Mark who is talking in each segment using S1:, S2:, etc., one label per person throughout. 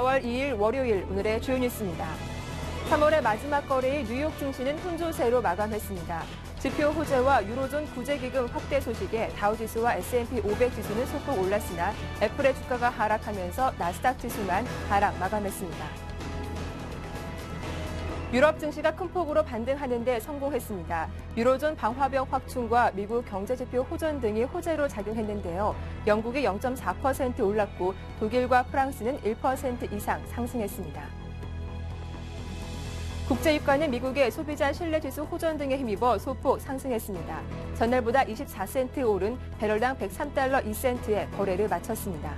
S1: 4월 2일 월요일 오늘의 주요 뉴스입니다. 3월의 마지막 거래일 뉴욕 증시는 혼조세로 마감했습니다. 지표 호재와 유로존 구제기금 확대 소식에 다우지수와 S&P 500 지수는 소폭 올랐으나 애플의 주가가 하락하면서 나스닥 지수만 하락 마감했습니다. 유럽 증시가 큰 폭으로 반등하는 데 성공했습니다. 유로존 방화벽 확충과 미국 경제지표 호전 등이 호재로 작용했는데요. 영국이 0.4% 올랐고 독일과 프랑스는 1% 이상 상승했습니다. 국제유가는 미국의 소비자 신뢰지수 호전 등에 힘입어 소폭 상승했습니다. 전날보다 24센트 오른 배럴당 103달러 2센트에 거래를 마쳤습니다.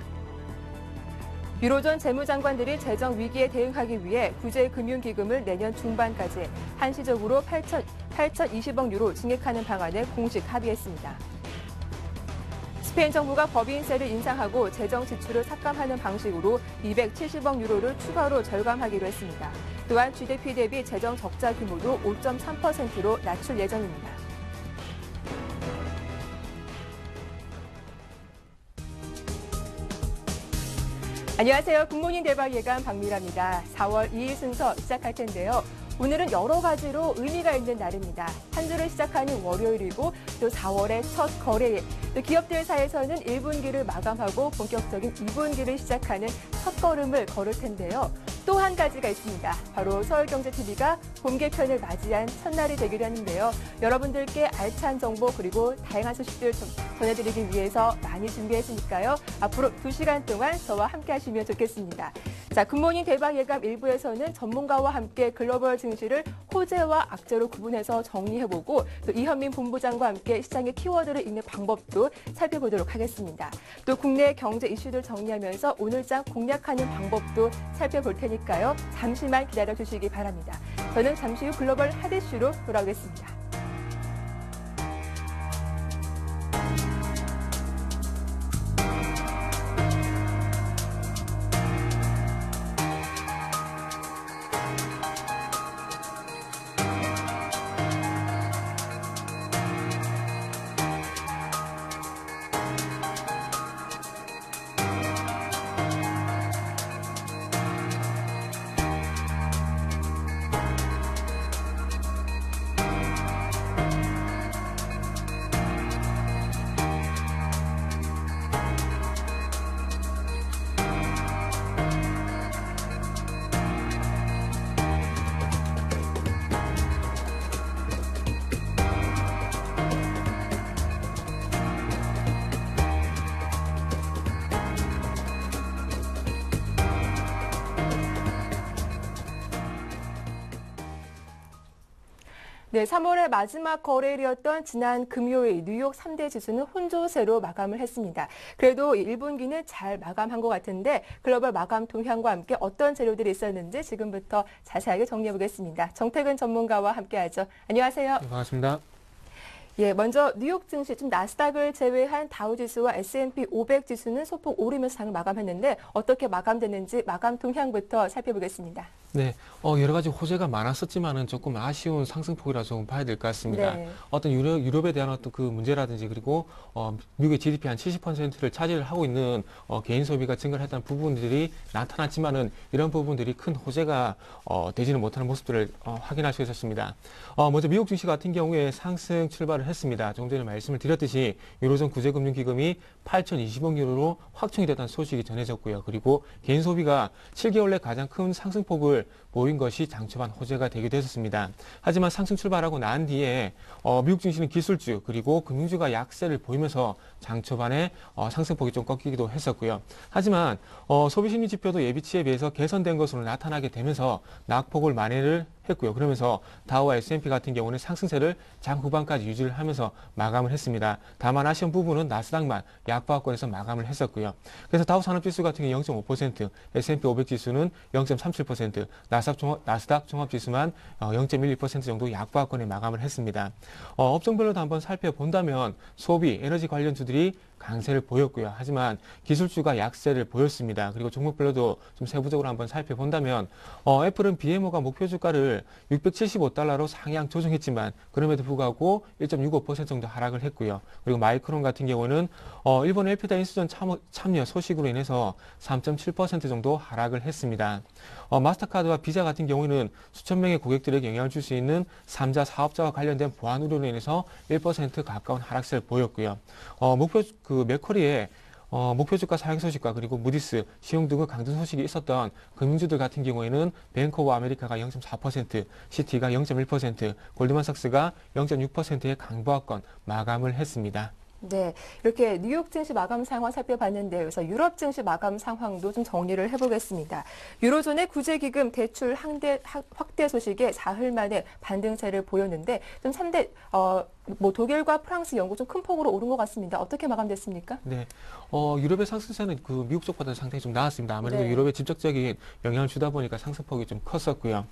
S1: 유로존 재무장관들이 재정 위기에 대응하기 위해 구제금융기금을 내년 중반까지 한시적으로 8,020억 유로 증액하는 방안에 공식 합의했습니다. 스페인 정부가 법인세를 인상하고 재정 지출을 삭감하는 방식으로 270억 유로를 추가로 절감하기로 했습니다. 또한 GDP 대비 재정 적자 규모도 5.3%로 낮출 예정입니다. 안녕하세요. 굿모닝 대박 예감 박미라입니다. 4월 2일 순서 시작할 텐데요. 오늘은 여러 가지로 의미가 있는 날입니다. 한 주를 시작하는 월요일이고 또 4월의 첫 거래일, 또 기업들 사이에서는 1분기를 마감하고 본격적인 2분기를 시작하는 첫 걸음을 걸을 텐데요. 또 한 가지가 있습니다. 바로 서울경제TV가 봄 개편을 맞이한 첫날이 되기로 했는데요. 여러분들께 알찬 정보 그리고 다양한 소식들 전해드리기 위해서 많이 준비했으니까요. 앞으로 2시간 동안 저와 함께 하시면 좋겠습니다. 자, 굿모닝 대박 예감 1부에서는 전문가와 함께 글로벌 증시를 호재와 악재로 구분해서 정리해보고 또 이현민 본부장과 함께 시장의 키워드를 읽는 방법도 살펴보도록 하겠습니다. 또 국내 경제 이슈들 정리하면서 오늘장 공략하는 방법도 살펴볼 테니까요. 잠시만 기다려주시기 바랍니다. 저는 잠시 후 글로벌 핫 이슈로 돌아오겠습니다. 네, 3월의 마지막 거래일이었던 지난 금요일 뉴욕 3대 지수는 혼조세로 마감을 했습니다. 그래도 1분기는 잘 마감한 것 같은데 글로벌 마감 동향과 함께 어떤 재료들이 있었는지 지금부터 자세하게 정리해보겠습니다. 정태근 전문가와 함께하죠. 안녕하세요.
S2: 네, 반갑습니다.
S1: 예, 먼저 뉴욕 증시, 좀 나스닥을 제외한 다우지수와 S&P 500 지수는 소폭 오르면서 장을 마감했는데 어떻게 마감됐는지 마감 동향부터 살펴보겠습니다.
S2: 네, 여러 가지 호재가 많았었지만은 조금 아쉬운 상승폭이라 조금 봐야 될 것 같습니다.
S1: 네.
S2: 어떤 유럽에 대한 어떤 그 문제라든지 그리고 미국의 GDP 한 70%를 차지를 하고 있는 개인 소비가 증가를 했다는 부분들이 나타났지만은 이런 부분들이 큰 호재가 되지는 못하는 모습들을 확인할 수 있었습니다. 먼저 미국 증시 같은 경우에 상승 출발을 했습니다. 좀 전에 말씀을 드렸듯이 유로존 구제금융기금이 8,020억 유로로 확충이 됐다는 소식이 전해졌고요. 그리고 개인 소비가 7개월 내 가장 큰 상승폭을 보인 것이 장 초반 호재가 되기도 했었습니다. 하지만 상승 출발하고 난 뒤에 미국 증시는 기술주 그리고 금융주가 약세를 보이면서 장 초반에 상승폭이 좀 꺾이기도 했었고요. 하지만 소비심리 지표도 예비치에 비해서 개선된 것으로 나타나게 되면서 낙폭을 만회를 했고요. 그러면서 다우와 S&P 같은 경우는 상승세를 장 후반까지 유지를 하면서 마감을 했습니다. 다만 아쉬운 부분은 나스닥만 약보합권에서 마감을 했었고요. 그래서 다우 산업지수 같은 경우 0.5%, S&P 500 지수는 0.37%, 나스닥 종합지수만 0.12% 정도 약보합권에 마감을 했습니다. 업종별로도 한번 살펴본다면 소비, 에너지 관련주들이 강세를 보였고요. 하지만 기술주가 약세를 보였습니다. 그리고 종목별로도 좀 세부적으로 한번 살펴본다면 애플은 BMO가 목표 주가를 유로를 675달러로 상향 조정했지만 그럼에도 불구하고 1.65% 정도 하락을 했고요. 그리고 마이크론 같은 경우는 일본 엘피다 인수전 참여 소식으로 인해서 3.7% 정도 하락을 했습니다. 마스터카드와 비자 같은 경우는 수천 명의 고객들에게 영향을 줄 수 있는 3자 사업자와 관련된 보안 우려로 인해서 1% 가까운 하락세를 보였고요. 맥쿼리에 목표 주가 하향 소식과 그리고 무디스, 시용등의 강등 소식이 있었던 금융주들 같은 경우에는 뱅크 오브 아메리카가 0.4%, 시티가 0.1%, 골드만삭스가 0.6%의 강보합권 마감을 했습니다.
S1: 네, 이렇게 뉴욕 증시 마감 상황 살펴봤는데요. 그래서 유럽 증시 마감 상황도 좀 정리를 해보겠습니다. 유로존의 구제기금 대출 확대 소식에 사흘 만에 반등세를 보였는데 좀 3대 독일과 프랑스, 영국 좀 큰 폭으로 오른 것 같습니다. 어떻게 마감됐습니까?
S2: 네, 유럽의 상승세는 그 미국 쪽보다는 상당히 좀 나았습니다. 아무래도
S1: 네.
S2: 유럽에 직접적인 영향을 주다 보니까 상승폭이 좀 컸었고요.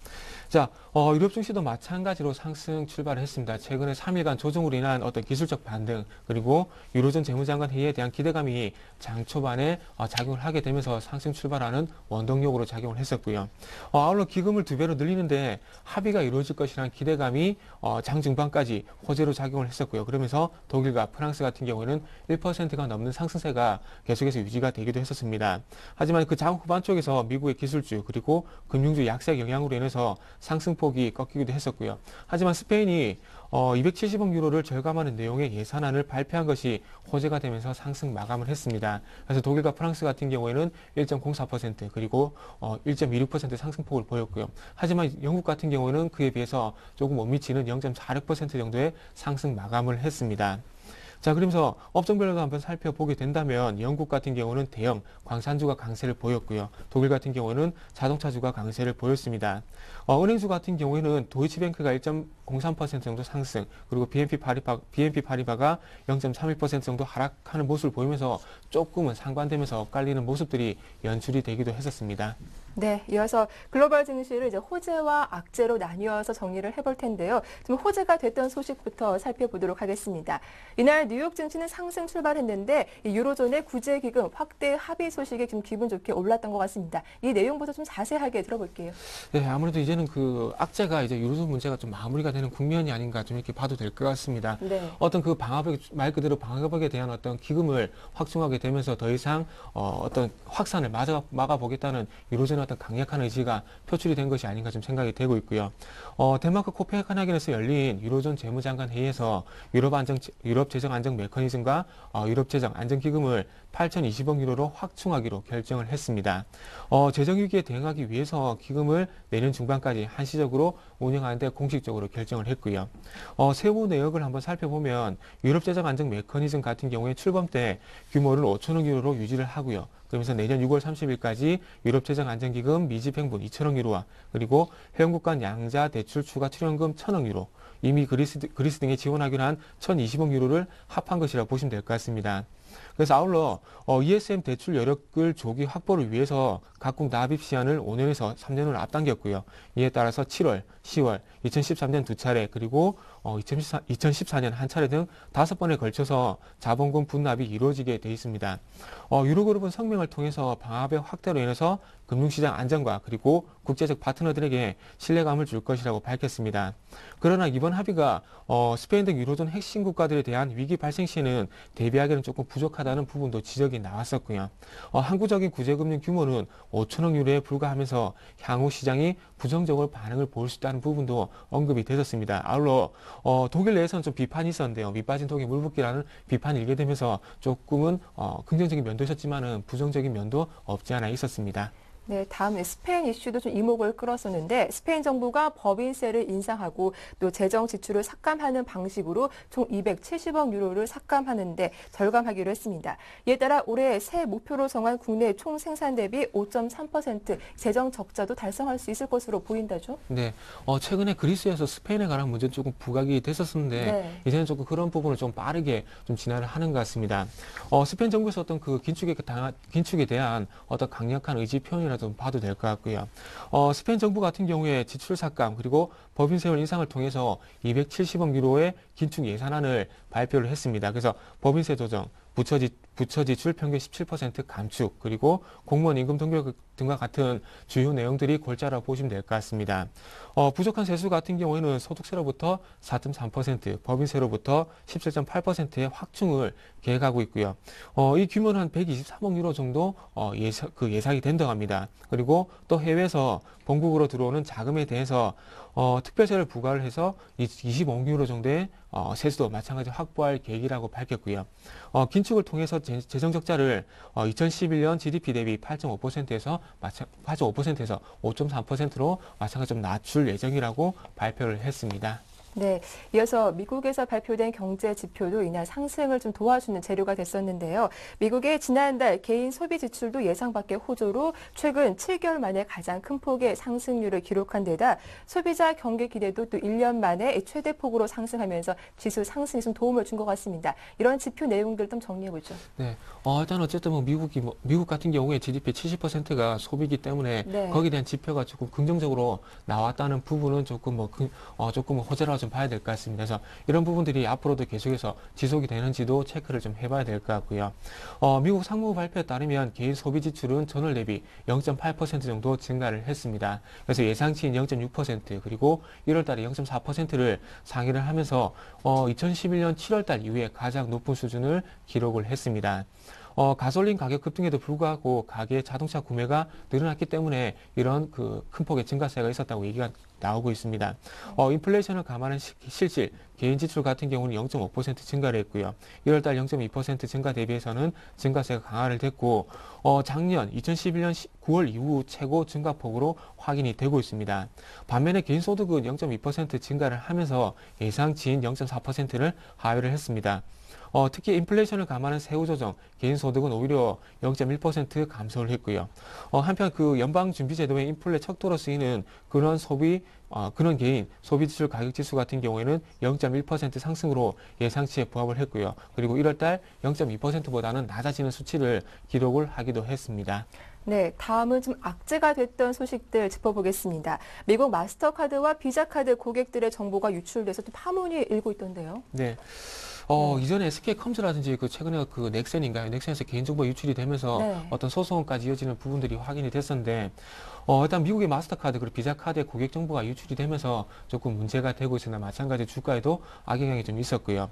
S2: 자, 유럽 증시도 마찬가지로 상승 출발을 했습니다. 최근에 3일간 조정으로 인한 어떤 기술적 반등 그리고 유로존 재무장관 회의에 대한 기대감이 장 초반에 작용을 하게 되면서 상승 출발하는 원동력으로 작용을 했었고요. 아울러 기금을 2배로 늘리는데 합의가 이루어질 것이라는 기대감이 장 중반까지 호재로 작용을 했었고요. 그러면서 독일과 프랑스 같은 경우에는 1%가 넘는 상승세가 계속해서 유지가 되기도 했었습니다. 하지만 그 장 후반 쪽에서 미국의 기술주 그리고 금융주 약세 영향으로 인해서 상승폭이 꺾이기도 했었고요. 하지만 스페인이 270억 유로를 절감하는 내용의 예산안을 발표한 것이 호재가 되면서 상승 마감을 했습니다. 그래서 독일과 프랑스 같은 경우에는 1.04% 그리고 1.26% 상승폭을 보였고요. 하지만 영국 같은 경우는 그에 비해서 조금 못 미치는 0.46% 정도의 상승 마감을 했습니다. 자, 그러면서 업종별로도 한번 살펴보게 된다면 영국 같은 경우는 대형 광산주가 강세를 보였고요. 독일 같은 경우는 자동차주가 강세를 보였습니다. 은행주 같은 경우에는 도이치뱅크가 1.03% 정도 상승, 그리고 BNP 파리바가 0.31% 정도 하락하는 모습을 보이면서 조금은 상반되면서 엇갈리는 모습들이 연출이 되기도 했었습니다.
S1: 네, 이어서 글로벌 증시를 이제 호재와 악재로 나뉘어서 정리를 해볼 텐데요. 좀 호재가 됐던 소식부터 살펴보도록 하겠습니다. 이날 뉴욕 증시는 상승 출발했는데 이 유로존의 구제기금 확대 합의 소식이 좀 기분 좋게 올랐던 것 같습니다. 이 내용부터 좀 자세하게 들어볼게요.
S2: 네, 아무래도 이제는 그 악재가 이제 유로존 문제가 좀 마무리가 되는 국면이 아닌가 좀 이렇게 봐도 될 것 같습니다.
S1: 네.
S2: 어떤 그 말 그대로 방화벽에 대한 어떤 기금을 확충하게 되면서 더 이상 어떤 확산을 막아보겠다는 유로존의 어떤 강력한 의지가 표출이 된 것이 아닌가 좀 생각이 되고 있고요. 덴마크 코펜하겐에서 열린 유로존 재무장관 회의에서 유럽 재정 안정 메커니즘과 유럽 재정 안정기금을 8,020억 유로로 확충하기로 결정을 했습니다. 재정 위기에 대응하기 위해서 기금을 내년 중반까지 한시적으로 운영하는 데 공식적으로 결정을 했고요. 세부 내역을 한번 살펴보면 유럽 재정 안정 메커니즘 같은 경우에 출범 때 규모를 5천억 유로로 유지를 하고요. 그러면서 내년 6월 30일까지 유럽재정안정기금 미집행분 2천억 유로와 그리고 회원국 간 양자 대출 추가 출연금 1,000억 유로, 이미 그리스 등에 지원하기로 한 1,020억 유로를 합한 것이라고 보시면 될 것 같습니다. 그래서 아울러 ESM 대출 여력을 조기 확보를 위해서 각국 납입 시한을 5년에서 3년으로 앞당겼고요. 이에 따라서 7월, 10월, 2013년 2차례 그리고 2014년 한 차례 등 5번에 걸쳐서 자본금 분납이 이루어지게 돼 있습니다. 유로그룹은 성명을 통해서 방화벽 확대로 인해서 금융시장 안정과 그리고 국제적 파트너들에게 신뢰감을 줄 것이라고 밝혔습니다. 그러나 이번 합의가 스페인 등 유로존 핵심 국가들에 대한 위기 발생 시에는 대비하기는 조금 부족하다는 부분도 지적이 나왔었고요. 항구적인 구제금융 규모는 5천억 유로에 불과하면서 향후 시장이 부정적으로 반응을 보일 수 있다는 부분도 언급이 되었습니다. 아울러 독일 내에서는 좀 비판이 있었는데요. 밑빠진 독에 물붓기라는 비판이 일게 되면서 조금은 긍정적인 면도 있었지만은 부정적인 면도 없지 않아 있었습니다.
S1: 네, 다음 스페인 이슈도 좀 이목을 끌었었는데 스페인 정부가 법인세를 인상하고 또 재정 지출을 삭감하는 방식으로 총 270억 유로를 삭감하는데 절감하기로 했습니다. 이에 따라 올해 새 목표로 정한 국내 총 생산 대비 5.3% 재정 적자도 달성할 수 있을 것으로 보인다죠?
S2: 네, 최근에 그리스에서 스페인에 관한 문제 조금 부각이 됐었는데
S1: 네.
S2: 이제는 조금 그런 부분을 좀 빠르게 좀 진화를 하는 것 같습니다. 스페인 정부에서 어떤 그 긴축에 대한 어떤 강력한 의지 표현이라도 좀 봐도 될 것 같고요. 스페인 정부 같은 경우에 지출 삭감 그리고 법인세율 인상을 통해서 270억 유로의 긴축 예산안을 발표를 했습니다. 그래서 법인세 조정, 부처 지출 평균 17% 감축, 그리고 공무원 임금 등과 같은 주요 내용들이 골자라고 보시면 될 것 같습니다. 부족한 세수 같은 경우에는 소득세로부터 4.3%, 법인세로부터 17.8%의 확충을 계획하고 있고요. 이 규모는 한 123억 유로 정도 예상이 된다고 합니다. 그리고 또 해외에서 본국으로 들어오는 자금에 대해서 특별세를 부과를 해서 25억 유로 정도의 세수도 마찬가지로 확보할 계획이라고 밝혔고요. 긴축을 통해서 재정 적자를 2011년 GDP 대비 8.5%에서 5.3%로 마찬가지로 좀 낮출 예정이라고 발표를 했습니다.
S1: 네, 이어서 미국에서 발표된 경제 지표도 이날 상승을 좀 도와주는 재료가 됐었는데요. 미국의 지난달 개인 소비 지출도 예상 밖의 호조로 최근 7개월 만에 가장 큰 폭의 상승률을 기록한 데다 소비자 경기 기대도 또 1년 만에 최대 폭으로 상승하면서 지수 상승에 좀 도움을 준 것 같습니다. 이런 지표 내용들 좀 정리해보죠.
S2: 네, 일단 어쨌든 미국 같은 경우에 GDP 70%가 소비이기 때문에
S1: 네.
S2: 거기에 대한 지표가 조금 긍정적으로 나왔다는 부분은 조금 호재라고 좀 봐야 될 것 같습니다. 그래서 이런 부분들이 앞으로도 계속해서 지속이 되는지도 체크를 좀 해봐야 될 것 같고요. 미국 상무부 발표에 따르면 개인 소비 지출은 전월 대비 0.8% 정도 증가를 했습니다. 그래서 예상치인 0.6% 그리고 1월 달에 0.4%를 상회를 하면서 2011년 7월 달 이후에 가장 높은 수준을 기록을 했습니다. 가솔린 가격 급등에도 불구하고 가계 자동차 구매가 늘어났기 때문에 이런 큰 폭의 증가세가 있었다고 얘기가 나오고 있습니다. 인플레이션을 감안한 실질 개인 지출 같은 경우는 0.5% 증가를 했고요. 1월 달 0.2% 증가 대비해서는 증가세가 강화를 됐고 작년 2011년 9월 이후 최고 증가폭으로 확인이 되고 있습니다. 반면에 개인 소득은 0.2% 증가를 하면서 예상치인 0.4%를 하회를 했습니다. 특히 인플레이션을 감안한 세후 조정, 개인 소득은 오히려 0.1% 감소를 했고요. 한편 연방준비제도의 인플레 척도로 쓰이는 그런 그런 개인 소비 지출 가격 지수 같은 경우에는 0.1% 상승으로 예상치에 부합을 했고요. 그리고 1월달 0.2%보다는 낮아지는 수치를 기록을 하기도 했습니다.
S1: 네, 다음은 좀 악재가 됐던 소식들 짚어보겠습니다. 미국 마스터카드와 비자카드 고객들의 정보가 유출돼서 또 파문이 일고 있던데요.
S2: 네. 이전에 SK컴즈라든지 최근에 넥센인가요? 넥센에서 개인정보 유출이 되면서
S1: 네.
S2: 어떤 소송까지 이어지는 부분들이 확인이 됐었는데, 일단 미국의 마스터카드 그리고 비자카드의 고객 정보가 유출이 되면서 조금 문제가 되고 있으나 마찬가지 주가에도 악영향이 좀 있었고요.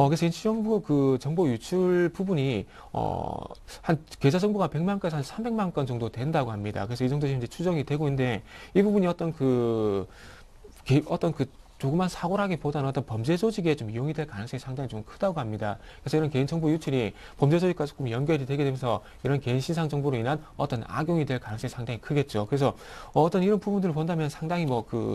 S2: 그래서 인치정부 정보 유출 부분이 한 계좌 정보가 100만 건에서 한 300만 건 정도 된다고 합니다. 그래서 이 정도 지금 이제 추정이 되고 있는데 이 부분이 조그만 사고라기보다는 어떤 범죄 조직에 좀 이용이 될 가능성이 상당히 좀 크다고 합니다. 그래서 이런 개인정보 유출이 범죄 조직과 조금 연결이 되게 되면서 이런 개인 신상 정보로 인한 어떤 악용이 될 가능성이 상당히 크겠죠. 그래서 어떤 이런 부분들을 본다면 상당히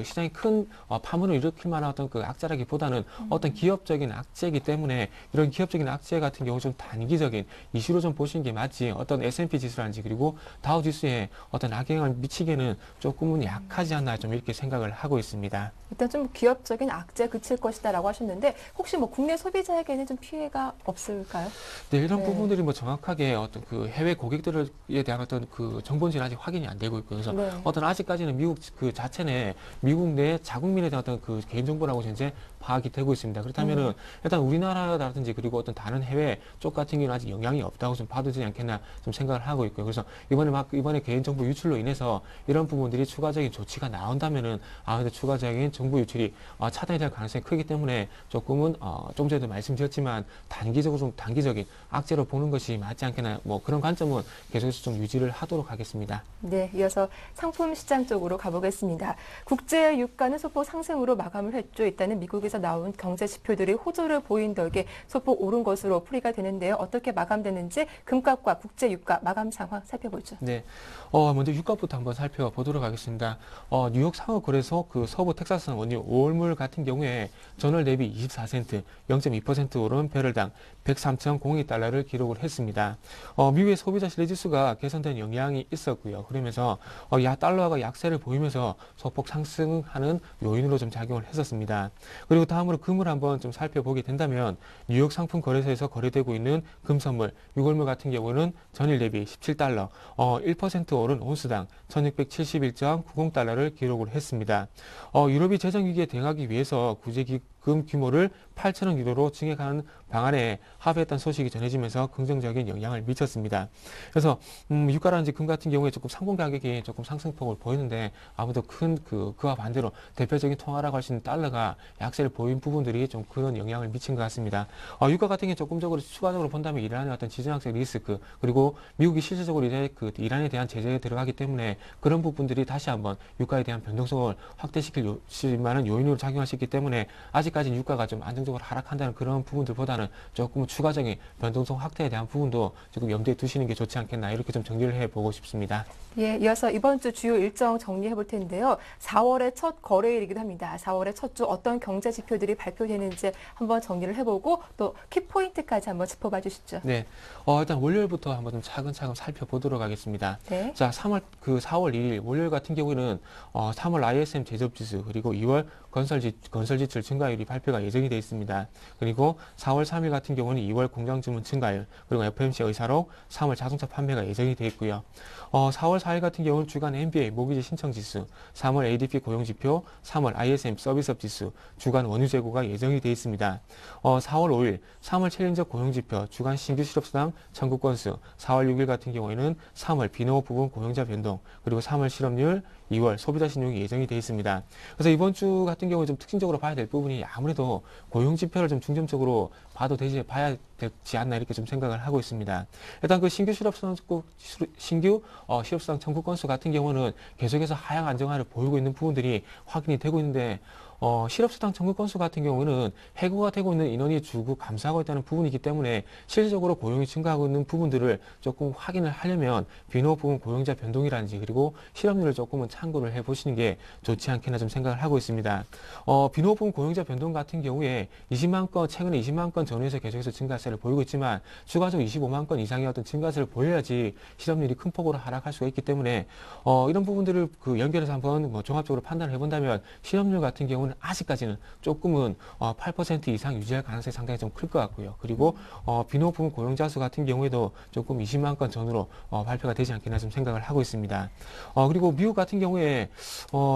S2: 시장이 큰 파문을 일으킬 만한 어떤 악재라기보다는 어떤 기업적인 악재이기 때문에 이런 기업적인 악재 같은 경우 좀 단기적인 이슈로 좀 보시는 게 맞지 어떤 S&P 지수라든지 그리고 다우 지수에 어떤 악영향을 미치기에는 조금은 약하지 않나 좀 이렇게 생각을 하고 있습니다.
S1: 일단 좀 기업적인 악재에 그칠 것이다라고 하셨는데 혹시 국내 소비자에게는 좀 피해가 없을까요?
S2: 네, 이런
S1: 네.
S2: 부분들이 정확하게 어떤 해외 고객들에 대한 어떤 정보인지는 아직 확인이 안 되고 있고요. 그래서
S1: 네.
S2: 아직까지는 미국 자체 내 미국 내 자국민에 대한 어떤 개인정보라고 현재 파악이 되고 있습니다. 그렇다면은 일단 우리나라라든지 그리고 어떤 다른 해외 쪽 같은 경우는 아직 영향이 없다고 좀 봐도 되지 않겠나 좀 생각을 하고 있고요. 그래서 이번에 개인정보 유출로 인해서 이런 부분들이 추가적인 조치가 나온다면은 아무래도 추가적인 정보 유출이 차단이 될 가능성이 크기 때문에 조금은 좀 전에도 말씀드렸지만 단기적인 악재로 보는 것이 맞지 않겠나 그런 관점은 계속해서 좀 유지를 하도록 하겠습니다.
S1: 네, 이어서 상품 시장 쪽으로 가보겠습니다. 국제 유가는 소폭 상승으로 마감을 했죠. 일단은 미국에서 나온 경제 지표들이 호조를 보인 덕에 소폭 오른 것으로 풀이가 되는데요. 어떻게 마감되는지 금값과 국제 유가 마감 상황 살펴보죠.
S2: 네, 먼저 유가부터 한번 살펴보도록 하겠습니다. 뉴욕 상업거래소 서부 텍사스산 원유 5월물 같은 경우에 전월 대비 24센트, 0.2% 오른 배럴당 103.02달러를 기록을 했습니다. 미국의 소비자 신뢰지수가 개선된 영향이 있었고요. 그러면서 달러가 약세를 보이면서 소폭 상승하는 요인으로 좀 작용을 했었습니다. 그리고 다음으로 금을 한번 좀 살펴보게 된다면 뉴욕 상품 거래소에서 거래되고 있는 금 선물 6월물 같은 경우는 전일 대비 17달러, 1% 오른 온스당 1671.90달러를 기록을 했습니다. 유럽이 재정위기에 대응하기 위해서 금 규모를 8천억 유로로 증액하는 방안에 합의했다는 소식이 전해지면서 긍정적인 영향을 미쳤습니다. 그래서 유가라든지 금 같은 경우에 조금 상공 가격이 조금 상승폭을 보이는데 아무도 그와 반대로 대표적인 통화라고 할 수 있는 달러가 약세를 보인 부분들이 좀 그런 영향을 미친 것 같습니다. 유가 같은 게 조금적으로 추가적으로 본다면 이란의 어떤 지정학적 리스크 그리고 미국이 실질적으로 이제 그 이란에 대한 제재에 들어가기 때문에 그런 부분들이 다시 한번 유가에 대한 변동성을 확대시킬 만한 요인으로 작용할 수 있기 때문에 아직까지 유가가 좀 안정적으로 하락한다는 그런 부분들보다는 조금 추가적인 변동성 확대에 대한 부분도 조금 염두에 두시는 게 좋지 않겠나 이렇게 좀 정리를 해보고 싶습니다.
S1: 예, 이어서 이번 주 주요 일정 정리해 볼 텐데요. 4월의 첫 거래일이기도 합니다. 4월의 첫 주 어떤 경제 지표들이 발표되는지 한번 정리를 해보고 또 키포인트까지 한번 짚어봐 주시죠.
S2: 네, 일단 월요일부터 한번 좀 차근차근 살펴보도록 하겠습니다.
S1: 네.
S2: 자, 4월 1일 월요일 같은 경우에는 3월 ISM 제조업지수 그리고 2월 건설지출 증가율이 발표가 예정이 되어 있습니다. 그리고 4월 3일 같은 경우는 2월 공장주문 증가율 그리고 FOMC 의사록 3월 자동차 판매가 예정이 되어 있고요. 4월 4일 같은 경우는 주간 NBA 모기지 신청지수, 3월 ADP 고용지표, 3월 ISM 서비스업 지수, 주간 원유 재고가 예정이 되어 있습니다. 4월 5일 3월 챌린저 고용지표, 주간 신규 실업수당 청구 건수, 4월 6일 같은 경우에는 3월 비농업 부분 고용자 변동, 그리고 3월 실업률, 2월 소비자 신용이 예정이 되어 있습니다. 그래서 이번 주 같은 경우에 좀 특징적으로 봐야 될 부분이 아무래도 고용 지표를 좀 중점적으로 봐야 되지 않나 이렇게 좀 생각을 하고 있습니다. 일단 그 신규 실업수당 청구 건수 같은 경우는 계속해서 하향 안정화를 보이고 있는 부분들이 확인이 되고 있는데 실업수당 청구 건수 같은 경우는 해고가 되고 있는 인원이 줄고 감소하고 있다는 부분이기 때문에 실질적으로 고용이 증가하고 있는 부분들을 조금 확인을 하려면 비농업 부분 고용자 변동이라든지 그리고 실업률을 조금은 참고를 해보시는 게 좋지 않겠나 좀 생각을 하고 있습니다. 비농업 부분 고용자 변동 같은 경우에 20만 건, 최근에 20만 건 전후에서 계속해서 증가세를 보이고 있지만 추가적으로 25만 건 이상의 어떤 증가세를 보여야지 실업률이 큰 폭으로 하락할 수가 있기 때문에 이런 부분들을 연결해서 한번 종합적으로 판단을 해본다면 실업률 같은 경우는 아직까지는 조금은 8% 이상 유지할 가능성이 상당히 좀 클 것 같고요. 그리고 비농업 부문 고용자 수 같은 경우에도 조금 20만 건 전후로 발표가 되지 않겠나 좀 생각을 하고 있습니다. 그리고 미국 같은 경우에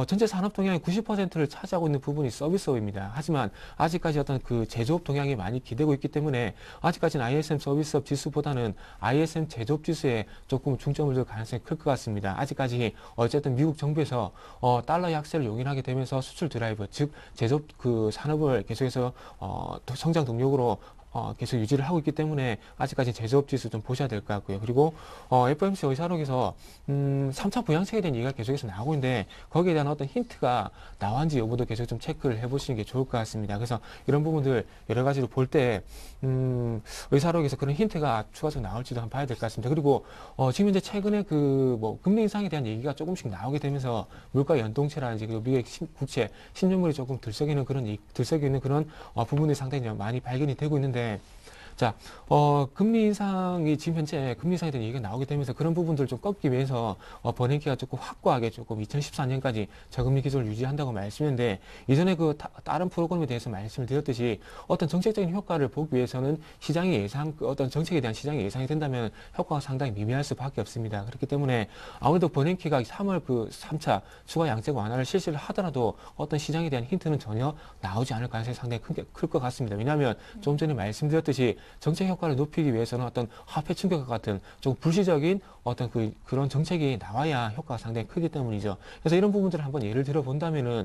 S2: 전체 산업 동향의 90%를 차지하고 있는 부분이 서비스업입니다. 하지만 아직까지 어떤 그 제조업 동향이 많이 기대고 있기 때문에 아직까지는 ISM 서비스업 지수보다는 ISM 제조업 지수에 조금 중점을 둘 가능성이 클 것 같습니다. 아직까지 어쨌든 미국 정부에서 달러 약세를 용인하게 되면서 수출 드라이브 즉 제조업 그 산업을 계속해서 성장 동력으로 계속 유지를 하고 있기 때문에 아직까지 제조업 지수 좀 보셔야 될 것 같고요. 그리고 FOMC 의사록에서 3차 부양책에 대한 얘기가 계속해서 나오고 있는데 거기에 대한 어떤 힌트가 나왔는지 여부도 계속 좀 체크를 해보시는 게 좋을 것 같습니다. 그래서 이런 부분들 여러 가지로 볼 때 의사록에서 그런 힌트가 추가적으로 나올지도 한번 봐야 될 것 같습니다. 그리고 지금 이제 최근에 금리 인상에 대한 얘기가 조금씩 나오게 되면서 물가 연동체라든지 그리고 미국의 국채 신용물이 조금 들썩이는 그런 부분들이 상당히 많이 발견이 되고 있는데 자, 금리 인상이 지금 현재 금리 인상에 대한 얘기가 나오게 되면서 그런 부분들을 좀 꺾기 위해서 버냉키가 조금 확고하게 조금 2014년까지 저금리 기조를 유지한다고 말씀했는데 이전에 다른 프로그램에 대해서 말씀을 드렸듯이 어떤 정책적인 효과를 보기 위해서는 어떤 정책에 대한 시장의 예상이 된다면 효과가 상당히 미미할 수밖에 없습니다. 그렇기 때문에 아무래도 버냉키가 3월 3차 추가 양적 완화를 실시를 하더라도 어떤 시장에 대한 힌트는 전혀 나오지 않을 가능성이 상당히 클 것 같습니다. 왜냐하면 좀 전에 말씀드렸듯이 정책 효과를 높이기 위해서는 어떤 화폐 충격과 같은 좀 불시적인 어떤 그런 정책이 나와야 효과가 상당히 크기 때문이죠. 그래서 이런 부분들을 한번 예를 들어 본다면은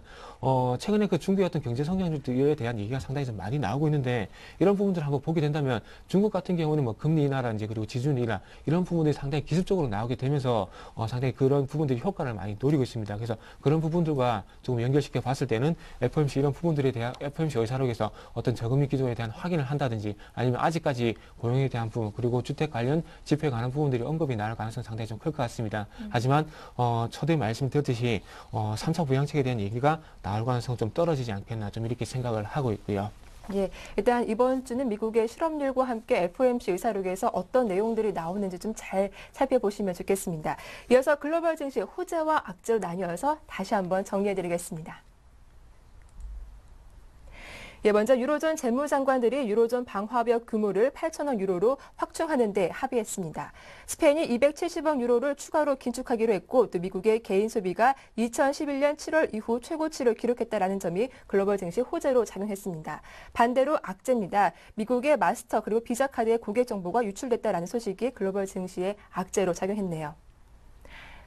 S2: 최근에 그 중국의 어떤 경제 성장률에 대한 얘기가 상당히 좀 많이 나오고 있는데 이런 부분들을 한번 보게 된다면 중국 같은 경우는 금리 인하라든지 그리고 지준 인하 이런 부분들이 상당히 기습적으로 나오게 되면서 상당히 그런 부분들이 효과를 많이 노리고 있습니다. 그래서 그런 부분들과 조금 연결시켜 봤을 때는 FOMC 이런 부분들에 대한 FOMC 의사록에서 어떤 저금리 기조에 대한 확인을 한다든지 아니면 아직까지 고용에 대한 부분 그리고 주택 관련 지표에 관한 부분들이 언급이 나올 가능성이 상당히 좀 클 것 같습니다. 하지만 초대 말씀드렸듯이 3차 부양책에 대한 얘기가 나올 가능성은 좀 떨어지지 않겠나 좀 이렇게 생각을 하고 있고요.
S1: 예, 일단 이번 주는 미국의 실업률과 함께 FOMC 의사록에서 어떤 내용들이 나오는지 좀 잘 살펴보시면 좋겠습니다. 이어서 글로벌 증시 호재와 악재로 나뉘어서 다시 한번 정리해드리겠습니다. 예, 먼저 유로존 재무장관들이 유로존 방화벽 규모를 8천억 유로로 확충하는 데 합의했습니다. 스페인이 270억 유로를 추가로 긴축하기로 했고 또 미국의 개인 소비가 2011년 7월 이후 최고치를 기록했다라는 점이 글로벌 증시 호재로 작용했습니다. 반대로 악재입니다. 미국의 마스터 그리고 비자 카드의 고객 정보가 유출됐다라는 소식이 글로벌 증시에 악재로 작용했네요.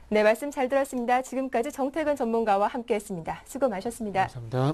S1: 네, 말씀 잘 들었습니다. 지금까지 정태근 전문가와 함께했습니다. 수고 많으셨습니다.
S2: 감사합니다.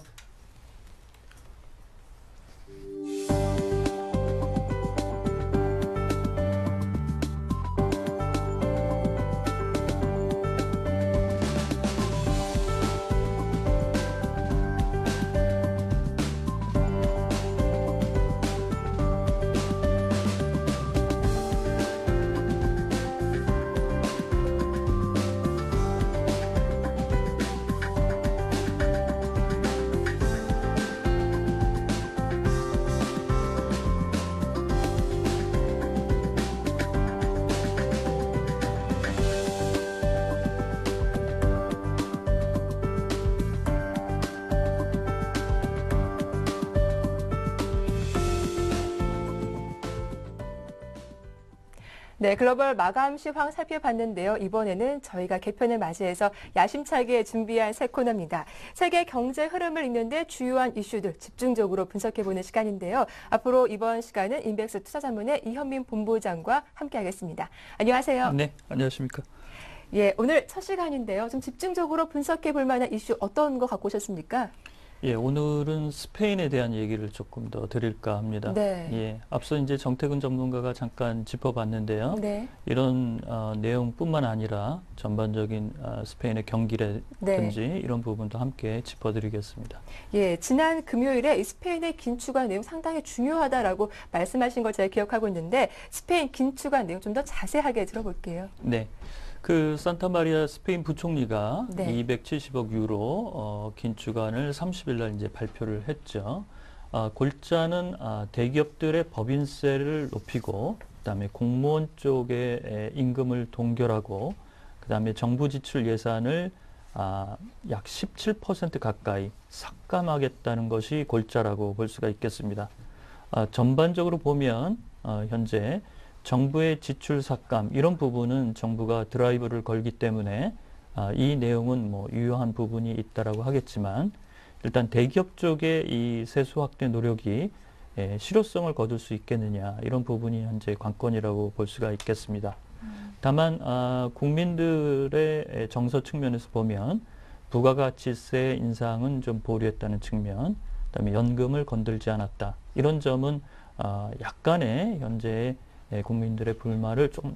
S1: 네, 글로벌 마감 시황 살펴봤는데요. 이번에는 저희가 개편을 맞이해서 야심차게 준비한 새 코너입니다. 세계 경제 흐름을 읽는데 주요한 이슈들 집중적으로 분석해보는 시간인데요. 앞으로 이번 시간은 인백스 투자자문의 이현민 본부장과 함께하겠습니다. 안녕하세요.
S3: 네, 안녕하십니까.
S1: 예, 오늘 첫 시간인데요. 좀 집중적으로 분석해볼 만한 이슈 어떤 거 갖고 오셨습니까?
S3: 예, 오늘은 스페인에 대한 얘기를 조금 더 드릴까 합니다.
S1: 네.
S3: 예, 앞서 이제 정태근 전문가가 잠깐 짚어봤는데요.
S1: 네.
S3: 이런 내용뿐만 아니라 전반적인 스페인의 경기라든지 이런 부분도 함께 짚어드리겠습니다.
S1: 예, 지난 금요일에 이 스페인의 긴축안 내용 상당히 중요하다라고 말씀하신 걸 제가 기억하고 있는데 스페인 긴축안 내용 좀 더 자세하게 들어볼게요.
S3: 네. 그 산타마리아 스페인 부총리가
S1: 네.
S3: 270억 유로 긴축안을 30일 날 이제 발표를 했죠. 골자는 대기업들의 법인세를 높이고 그다음에 공무원 쪽의 임금을 동결하고 그다음에 정부 지출 예산을 약 17% 가까이 삭감하겠다는 것이 골자라고 볼 수가 있겠습니다. 전반적으로 보면 현재 정부의 지출 삭감 이런 부분은 정부가 드라이브를 걸기 때문에 이 내용은 뭐 유효한 부분이 있다라고 하겠지만 일단 대기업 쪽의 이 세수 확대 노력이 실효성을 거둘 수 있겠느냐 이런 부분이 현재 관건이라고 볼 수가 있겠습니다. 다만 국민들의 정서 측면에서 보면 부가가치세 인상은 좀 보류했다는 측면, 그다음에 연금을 건들지 않았다 이런 점은 약간의 현재 국민들의 불만을 좀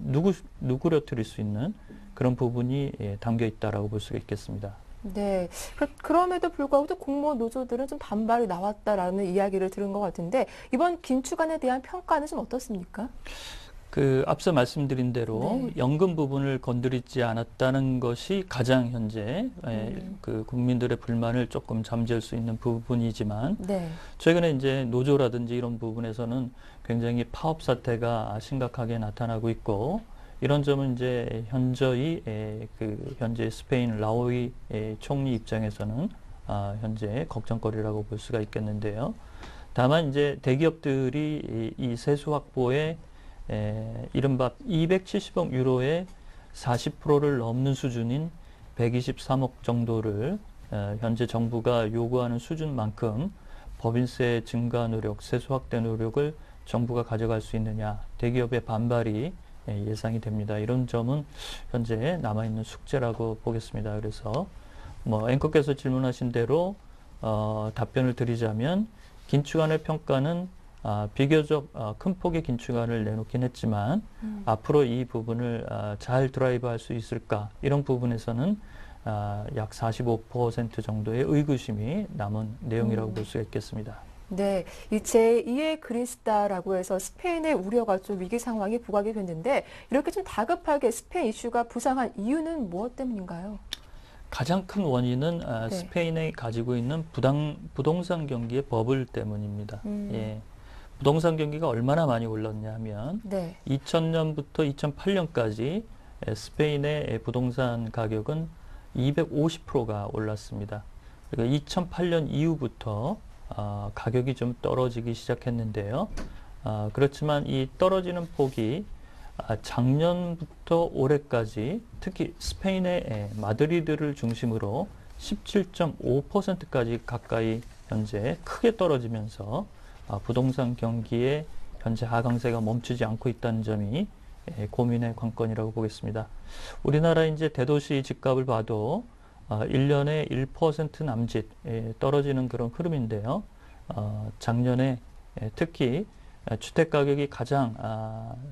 S3: 누그러뜨릴 수 있는 그런 부분이 담겨 있다라고 볼 수가 있겠습니다.
S1: 네. 그럼에도 불구하고 또 공무원 노조들은 좀 반발이 나왔다라는 이야기를 들은 것 같은데 이번 긴축안에 대한 평가는 좀 어떻습니까?
S3: 그 앞서 말씀드린 대로
S1: 네.
S3: 연금 부분을 건드리지 않았다는 것이 가장 현재 그 국민들의 불만을 조금 잠재울 수 있는 부분이지만
S1: 네.
S3: 최근에 이제 노조라든지 이런 부분에서는 굉장히 파업 사태가 심각하게 나타나고 있고 이런 점은 이제 현저히 그 현재 스페인 라오이 총리 입장에서는 현재 걱정거리라고 볼 수가 있겠는데요. 다만 이제 대기업들이 이 세수 확보에 이른바 270억 유로의 40%를 넘는 수준인 123억 정도를 현재 정부가 요구하는 수준만큼 법인세 증가 노력, 세수 확대 노력을 정부가 가져갈 수 있느냐, 대기업의 반발이 예상이 됩니다. 이런 점은 현재 남아있는 숙제라고 보겠습니다. 그래서 뭐 앵커께서 질문하신 대로 답변을 드리자면 긴축안의 평가는 비교적 큰 폭의 긴축안을 내놓긴 했지만 앞으로 이 부분을 잘 드라이브할 수 있을까 이런 부분에서는 약 45% 정도의 의구심이 남은 내용이라고 볼 수가 있겠습니다.
S1: 네, 이 제2의 그리스다라고 해서 스페인의 우려가 좀 위기 상황이 부각이 됐는데 이렇게 좀 다급하게 스페인 이슈가 부상한 이유는 무엇 때문인가요?
S3: 가장 큰 원인은
S1: 네.
S3: 스페인이 가지고 있는 부동산 경기의 버블 때문입니다. 예. 부동산 경기가 얼마나 많이 올랐냐 하면
S1: 네.
S3: 2000년부터 2008년까지 스페인의 부동산 가격은 250%가 올랐습니다. 그리고 2008년 이후부터 가격이 좀 떨어지기 시작했는데요. 그렇지만 이 떨어지는 폭이 작년부터 올해까지 특히 스페인의 마드리드를 중심으로 17.5%까지 가까이 현재 크게 떨어지면서 부동산 경기에 현재 하강세가 멈추지 않고 있다는 점이 고민의 관건이라고 보겠습니다. 우리나라 이제 대도시 집값을 봐도 1년에 1% 남짓 떨어지는 그런 흐름인데요. 작년에 특히 주택 가격이 가장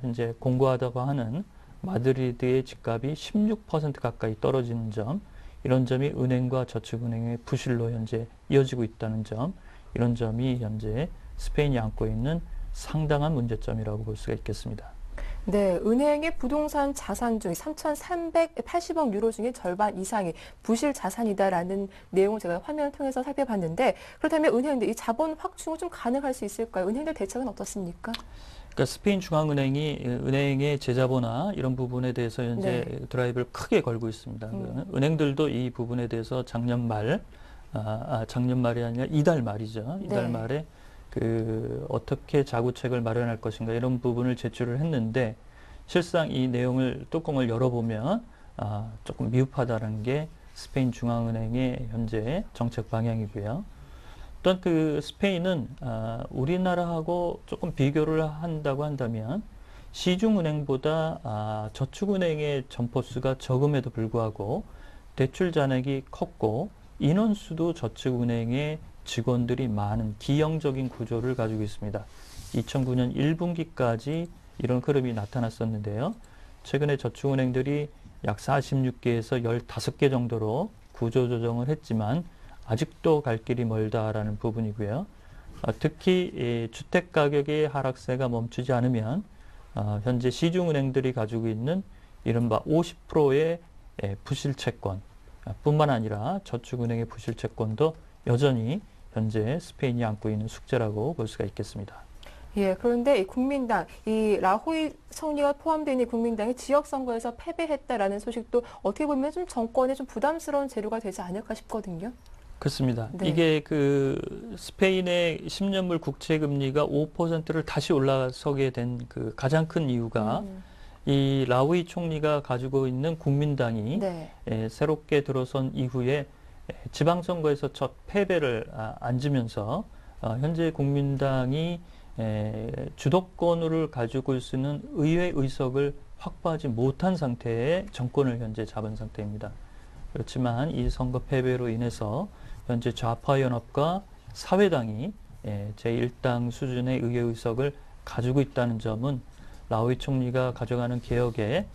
S3: 현재 공고하다고 하는 마드리드의 집값이 16% 가까이 떨어지는 점, 이런 점이 은행과 저축은행의 부실로 현재 이어지고 있다는 점, 이런 점이 현재 스페인이 안고 있는 상당한 문제점이라고 볼 수가 있겠습니다.
S1: 네, 은행의 부동산 자산 중 3,380억 유로 중에 절반 이상이 부실 자산이다라는 내용을 제가 화면을 통해서 살펴봤는데, 그렇다면 은행들 이 자본 확충은 좀 가능할 수 있을까요? 은행들 대책은 어떻습니까?
S3: 그러니까 스페인 중앙은행이 은행의 제자본화 이런 부분에 대해서 현재 드라이브를 크게 걸고 있습니다. 은행들도 이 부분에 대해서 작년 말이 아니라 이달 말이죠. 이달 말에 어떻게 자구책을 마련할 것인가 이런 부분을 제출을 했는데, 실상 이 내용을 뚜껑을 열어보면 조금 미흡하다는 게 스페인 중앙은행의 현재 정책 방향이고요. 또한 스페인은 우리나라하고 조금 비교를 한다고 한다면 시중은행보다 저축은행의 점포수가 적음에도 불구하고 대출 잔액이 컸고 인원수도 저축은행의 직원들이 많은 기형적인 구조를 가지고 있습니다. 2009년 1분기까지 이런 흐름이 나타났었는데요. 최근에 저축은행들이 약 46개에서 15개 정도로 구조조정을 했지만 아직도 갈 길이 멀다라는 부분이고요. 특히 주택가격의 하락세가 멈추지 않으면 현재 시중은행들이 가지고 있는 이른바 50%의 부실채권 뿐만 아니라 저축은행의 부실채권도 여전히 현재 스페인이 안고 있는 숙제라고 볼 수가 있겠습니다.
S1: 예, 그런데 이 국민당, 이 라호이 총리가 포함되어 있는 국민당이 지역선거에서 패배했다라는 소식도 어떻게 보면 좀 정권에 좀 부담스러운 재료가 되지 않을까 싶거든요.
S3: 그렇습니다. 이게 스페인의 10년물 국채 금리가 5%를 다시 올라서게 된 가장 큰 이유가 이 라우이 총리가 가지고 있는 국민당이 새롭게 들어선 이후에 지방선거에서 첫 패배를 안으면서 현재 국민당이 주도권을 가지고 있는 의회 의석을 확보하지 못한 상태의 정권을 현재 잡은 상태입니다. 그렇지만 이 선거 패배로 인해서 현재 좌파연합과 사회당이 제1당 수준의 의회 의석을 가지고 있다는 점은 라우이 총리가 가져가는 개혁에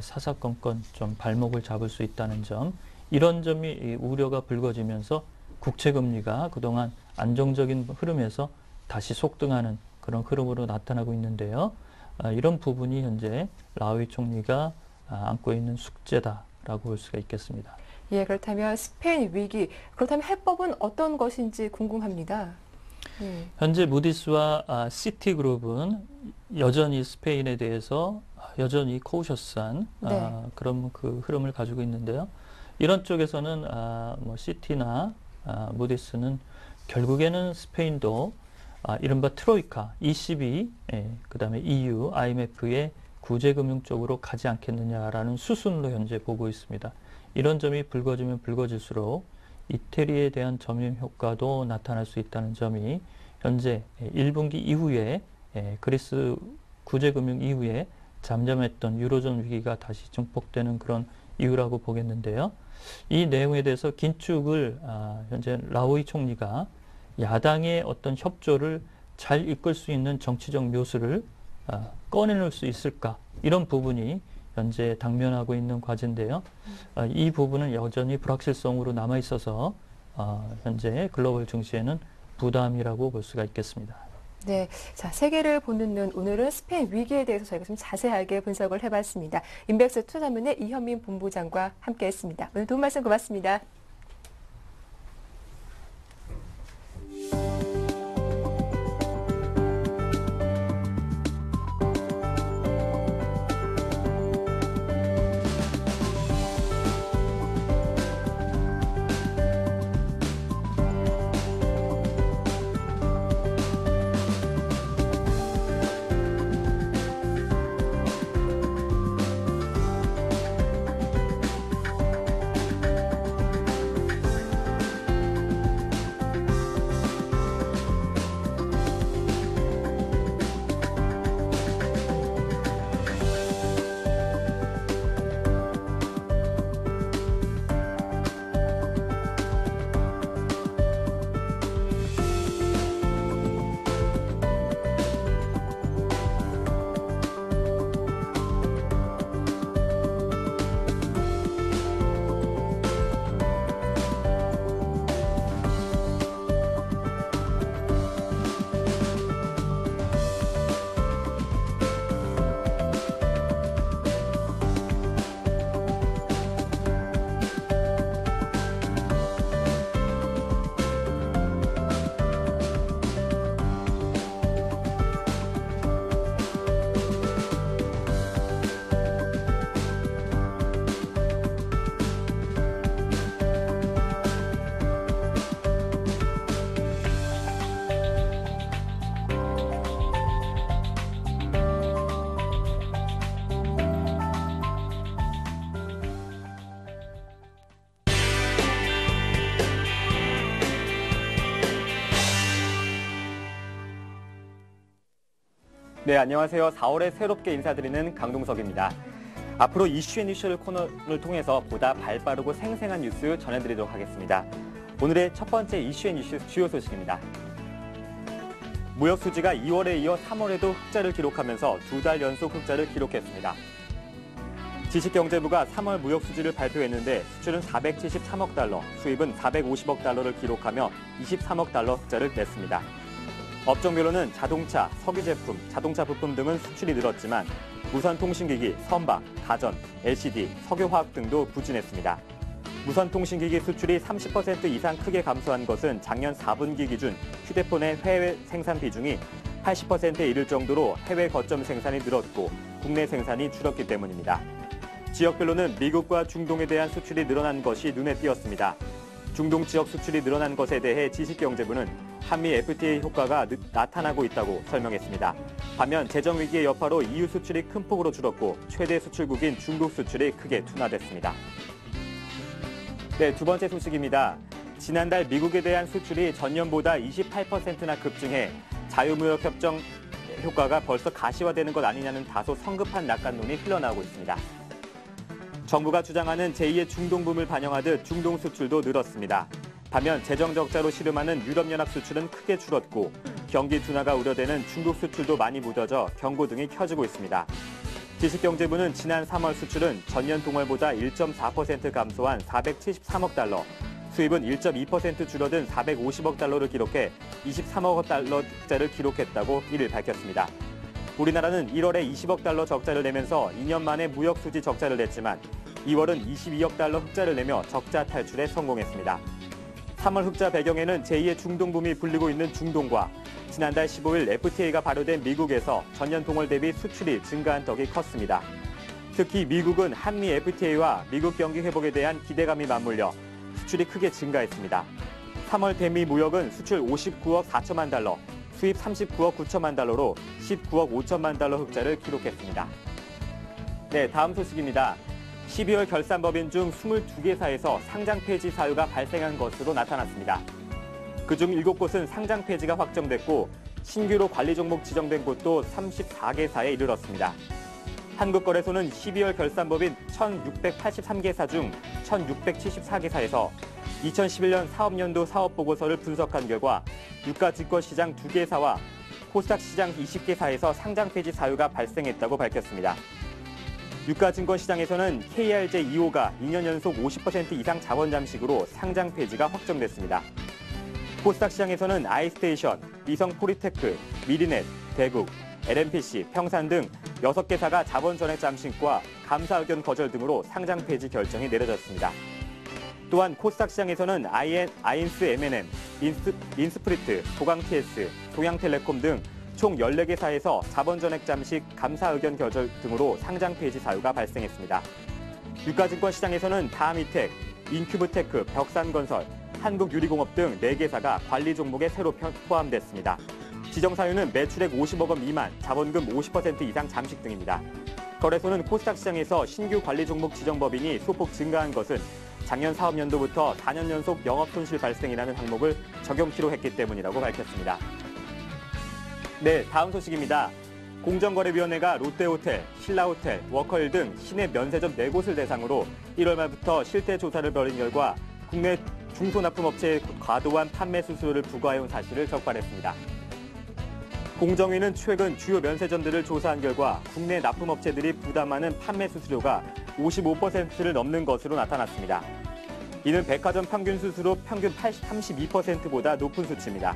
S3: 사사건건 좀 발목을 잡을 수 있다는 점, 이런 점이 우려가 불거지면서 국채금리가 그동안 안정적인 흐름에서 다시 속등하는 그런 흐름으로 나타나고 있는데요. 이런 부분이 현재 라우이 총리가 안고 있는 숙제다라고 볼 수가 있겠습니다.
S1: 예, 그렇다면 스페인 위기, 그렇다면 해법은 어떤 것인지 궁금합니다.
S3: 현재 무디스와 시티그룹은 여전히 스페인에 대해서 여전히 코셔스한 그런 흐름을 가지고 있는데요. 이런 쪽에서는 시티나 무디스는 결국에는 스페인도 이른바 트로이카, ECB, 그다음에 EU, IMF의 구제금융 쪽으로 가지 않겠느냐라는 수순으로 현재 보고 있습니다. 이런 점이 불거지면 불거질수록 이태리에 대한 점유 효과도 나타날 수 있다는 점이 현재 1분기 이후에 그리스 구제금융 이후에 잠잠했던 유로존 위기가 다시 증폭되는 그런 이유라고 보겠는데요. 이 내용에 대해서 긴축을 현재 라우이 총리가 야당의 어떤 협조를 잘 이끌 수 있는 정치적 묘수를 꺼내놓을 수 있을까, 이런 부분이 현재 당면하고 있는 과제인데요. 이 부분은 여전히 불확실성으로 남아 있어서 현재 글로벌 증시에는 부담이라고 볼 수가 있겠습니다.
S1: 네, 자, 세계를 보는 눈, 오늘은 스페인 위기에 대해서 저희가 좀 자세하게 분석을 해봤습니다. 인백스 투자문의 이현민 본부장과 함께했습니다. 오늘 도움 말씀 고맙습니다.
S4: 네, 안녕하세요. 4월에 새롭게 인사드리는 강동석입니다. 앞으로 이슈앤뉴스를 코너를 통해서 보다 발빠르고 생생한 뉴스 전해드리도록 하겠습니다. 오늘의 첫 번째 이슈앤뉴스 주요 소식입니다. 무역 수지가 2월에 이어 3월에도 흑자를 기록하면서 2달 연속 흑자를 기록했습니다. 지식경제부가 3월 무역 수지를 발표했는데 수출은 473억 달러, 수입은 450억 달러를 기록하며 23억 달러 흑자를 냈습니다. 업종별로는 자동차, 석유제품, 자동차 부품 등은 수출이 늘었지만 무선통신기기, 선박, 가전, LCD, 석유화학 등도 부진했습니다. 무선통신기기 수출이 30% 이상 크게 감소한 것은 작년 4분기 기준 휴대폰의 해외 생산 비중이 80%에 이를 정도로 해외 거점 생산이 늘었고 국내 생산이 줄었기 때문입니다. 지역별로는 미국과 중동에 대한 수출이 늘어난 것이 눈에 띄었습니다. 중동 지역 수출이 늘어난 것에 대해 지식경제부는 한미 FTA 효과가 나타나고 있다고 설명했습니다. 반면 재정위기의 여파로 EU 수출이 큰 폭으로 줄었고 최대 수출국인 중국 수출이 크게 둔화됐습니다. 네, 두 번째 소식입니다. 지난달 미국에 대한 수출이 전년보다 28%나 급증해 자유무역협정 효과가 벌써 가시화되는 것 아니냐는 다소 성급한 낙관론이 흘러나오고 있습니다. 정부가 주장하는 제2의 중동붐을 반영하듯 중동 수출도 늘었습니다. 반면 재정 적자로 씨름하는 유럽연합 수출은 크게 줄었고 경기 둔화가 우려되는 중국 수출도 많이 무뎌져 경고등이 켜지고 있습니다. 지식경제부는 지난 3월 수출은 전년 동월보다 1.4% 감소한 473억 달러, 수입은 1.2% 줄어든 450억 달러를 기록해 23억 달러 흑자를 기록했다고 이를 밝혔습니다. 우리나라는 1월에 20억 달러 적자를 내면서 2년 만에 무역 수지 적자를 냈지만 2월은 22억 달러 흑자를 내며 적자 탈출에 성공했습니다. 3월 흑자 배경에는 제2의 중동붐이 불리고 있는 중동과 지난달 15일 FTA가 발효된 미국에서 전년 동월 대비 수출이 증가한 덕이 컸습니다. 특히 미국은 한미 FTA와 미국 경기 회복에 대한 기대감이 맞물려 수출이 크게 증가했습니다. 3월 대미 무역은 수출 59억 4천만 달러, 수입 39억 9천만 달러로 19억 5천만 달러 흑자를 기록했습니다. 네, 다음 소식입니다. 12월 결산법인 중 22개사에서 상장 폐지 사유가 발생한 것으로 나타났습니다. 그중 7곳은 상장 폐지가 확정됐고 신규로 관리 종목 지정된 곳도 34개사에 이르렀습니다. 한국거래소는 12월 결산법인 1,683개사 중 1,674개사에서 2011년 사업연도 사업보고서를 분석한 결과 유가증권시장 2개사와 코스닥 시장 20개사에서 상장 폐지 사유가 발생했다고 밝혔습니다. 유가증권시장에서는 KRJ2호가 2년 연속 50% 이상 자본 잠식으로 상장 폐지가 확정됐습니다. 코스닥 시장에서는 아이스테이션, 위성포리테크, 미리넷, 대국, LMPC, 평산 등 6개사가 자본 전액 잠식과 감사 의견 거절 등으로 상장 폐지 결정이 내려졌습니다. 또한 코스닥 시장에서는 아인스 M&M, 인스프리트, 도강TS, 동양텔레콤 등 총 14개사에서 자본 전액 잠식, 감사 의견 거절 등으로 상장 폐지 사유가 발생했습니다. 유가증권 시장에서는 다미텍, 인큐브테크, 벽산건설, 한국유리공업 등 4개사가 관리 종목에 새로 포함됐습니다. 지정 사유는 매출액 50억 원 미만, 자본금 50% 이상 잠식 등입니다. 거래소는 코스닥 시장에서 신규 관리 종목 지정법인이 소폭 증가한 것은 작년 사업연도부터 4년 연속 영업손실 발생이라는 항목을 적용키로 했기 때문이라고 밝혔습니다. 네, 다음 소식입니다. 공정거래위원회가 롯데호텔, 신라호텔, 워커힐 등 시내 면세점 4곳을 대상으로 1월 말부터 실태 조사를 벌인 결과 국내 중소납품업체의 과도한 판매 수수료를 부과해온 사실을 적발했습니다. 공정위는 최근 주요 면세점들을 조사한 결과 국내 납품업체들이 부담하는 판매 수수료가 55%를 넘는 것으로 나타났습니다. 이는 백화점 평균 수수료 평균 32%보다 높은 수치입니다.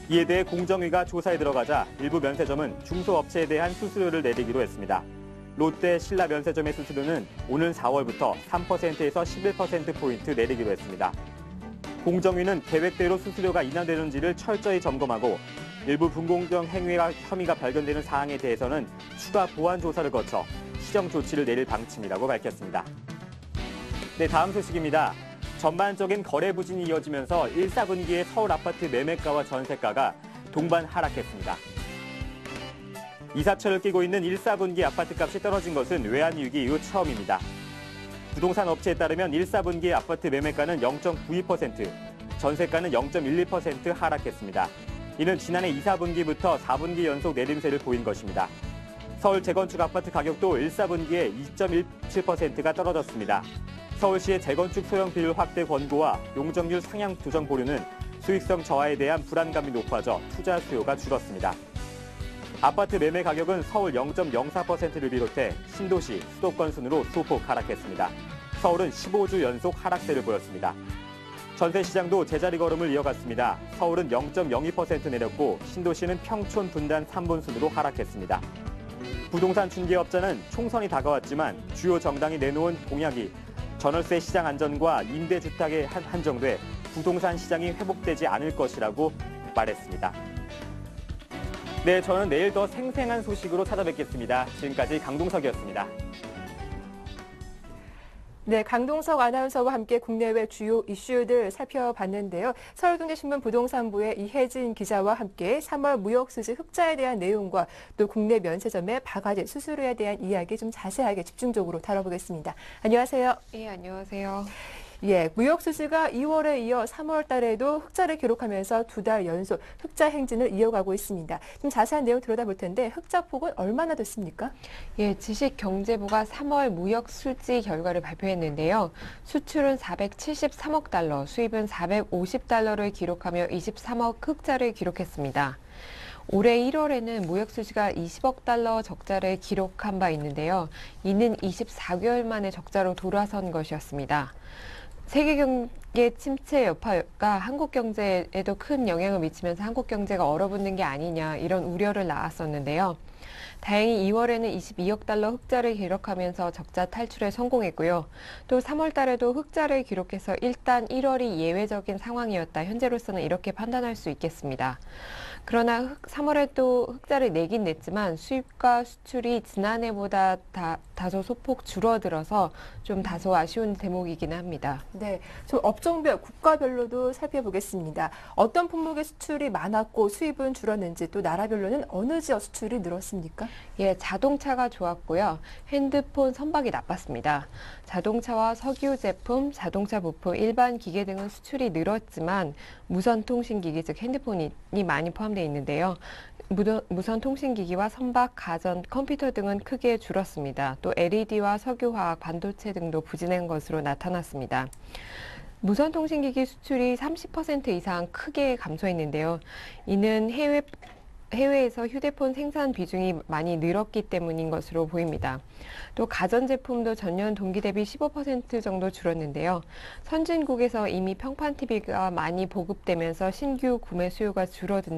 S4: 이에 대해 공정위가 조사에 들어가자 일부 면세점은 중소업체에 대한 수수료를 내리기로 했습니다. 롯데, 신라 면세점의 수수료는 오는 4월부터 3%에서 11%포인트 내리기로 했습니다. 공정위는 계획대로 수수료가 인하되는지를 철저히 점검하고 일부 불공정 행위와 혐의가 발견되는 사항에 대해서는 추가 보완 조사를 거쳐 시정 조치를 내릴 방침이라고 밝혔습니다. 네, 다음 소식입니다. 전반적인 거래 부진이 이어지면서 1, 4분기의 서울 아파트 매매가와 전세가가 동반 하락했습니다. 이사철을 끼고 있는 1, 4분기 아파트값이 떨어진 것은 외환위기 이후 처음입니다. 부동산 업체에 따르면 1, 4분기 아파트 매매가는 0.92%, 전세가는 0.11% 하락했습니다. 이는 지난해 2, 4분기부터 4분기 연속 내림세를 보인 것입니다. 서울 재건축 아파트 가격도 1, 4분기에 2.17%가 떨어졌습니다. 서울시의 재건축 소형 비율 확대 권고와 용적률 상향 조정 보류는 수익성 저하에 대한 불안감이 높아져 투자 수요가 줄었습니다. 아파트 매매 가격은 서울 0.04%를 비롯해 신도시, 수도권 순으로 소폭 하락했습니다. 서울은 15주 연속 하락세를 보였습니다. 전세 시장도 제자리 걸음을 이어갔습니다. 서울은 0.02% 내렸고 신도시는 평촌 분단 3분 순으로 하락했습니다. 부동산 중개업자는 총선이 다가왔지만 주요 정당이 내놓은 공약이 전월세 시장 안전과 임대주택에 한정돼 부동산 시장이 회복되지 않을 것이라고 말했습니다. 네, 저는 내일 더 생생한 소식으로 찾아뵙겠습니다. 지금까지 강동석이었습니다.
S1: 네, 강동석 아나운서와 함께 국내외 주요 이슈들 살펴봤는데요. 서울경제신문 부동산부의 이혜진 기자와 함께 3월 무역수지 흑자에 대한 내용과 또 국내 면세점의 바가지 수수료에 대한 이야기 좀 자세하게 집중적으로 다뤄보겠습니다. 안녕하세요.
S5: 예, 안녕하세요.
S1: 예, 무역수지가 2월에 이어 3월 달에도 흑자를 기록하면서 2달 연속 흑자 행진을 이어가고 있습니다. 좀 자세한 내용 들여다볼 텐데 흑자 폭은 얼마나 됐습니까?
S5: 예, 지식경제부가 3월 무역 수지 결과를 발표했는데요. 수출은 473억 달러, 수입은 450달러를 기록하며 23억 흑자를 기록했습니다. 올해 1월에는 무역 수지가 20억 달러 적자를 기록한 바 있는데요. 이는 24개월 만에 적자로 돌아선 것이었습니다. 세계 경제 침체 여파가 한국 경제에도 큰 영향을 미치면서 한국 경제가 얼어붙는 게 아니냐 이런 우려를 낳았었는데요. 다행히 2월에는 22억 달러 흑자를 기록하면서 적자 탈출에 성공했고요. 또 3월 달에도 흑자를 기록해서 일단 1월이 예외적인 상황이었다. 현재로서는 이렇게 판단할 수 있겠습니다. 그러나 3월에 또 흑자를 내긴 냈지만 수입과 수출이 지난해보다 다소 소폭 줄어들어서 좀 다소 아쉬운 대목이기는 합니다.
S1: 네, 좀 업종별, 국가별로도 살펴보겠습니다. 어떤 품목의 수출이 많았고 수입은 줄었는지 또 나라별로는 어느 지역 수출이 늘었습니까?
S5: 예, 자동차가 좋았고요. 핸드폰, 선박이 나빴습니다. 자동차와 석유 제품, 자동차 부품, 일반 기계 등은 수출이 늘었지만 무선 통신기기, 즉 핸드폰이 많이 포함되어 있는데요. 무선 통신기기와 선박, 가전, 컴퓨터 등은 크게 줄었습니다. 또 LED와 석유화학, 반도체 등도 부진한 것으로 나타났습니다. 무선 통신기기 수출이 30% 이상 크게 감소했는데요. 이는 해외에서 휴대폰 생산 비중이 많이 늘었기 때문인 것으로 보입니다. 또 가전제품도 전년 동기 대비 15% 정도 줄었는데요. 선진국에서 이미 평판 TV가 많이 보급되면서 신규 구매 수요가 줄어든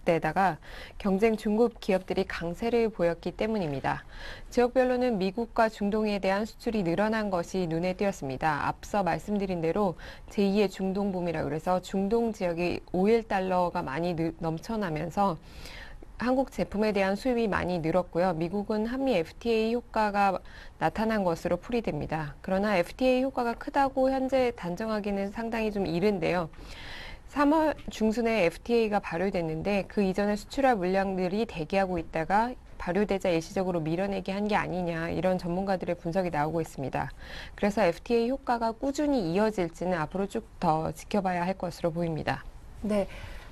S5: 데다가 경쟁 중국 기업들이 강세를 보였기 때문입니다. 지역별로는 미국과 중동에 대한 수출이 늘어난 것이 눈에 띄었습니다. 앞서 말씀드린 대로 제2의 중동붐이라 그래서 중동 지역이 오일 달러가 많이 넘쳐나면서 한국 제품에 대한 수입이 많이 늘었고요. 미국은 한미 FTA 효과가 나타난 것으로 풀이됩니다. 그러나 FTA 효과가 크다고 현재 단정하기는 상당히 좀 이른데요. 3월 중순에 FTA가 발효됐는데 그 이전에 수출할 물량들이 대기하고 있다가 발효되자 일시적으로 밀어내기 한 게 아니냐 이런 전문가들의 분석이 나오고 있습니다. 그래서 FTA 효과가 꾸준히 이어질지는 앞으로 쭉 더 지켜봐야 할 것으로 보입니다.
S1: 네.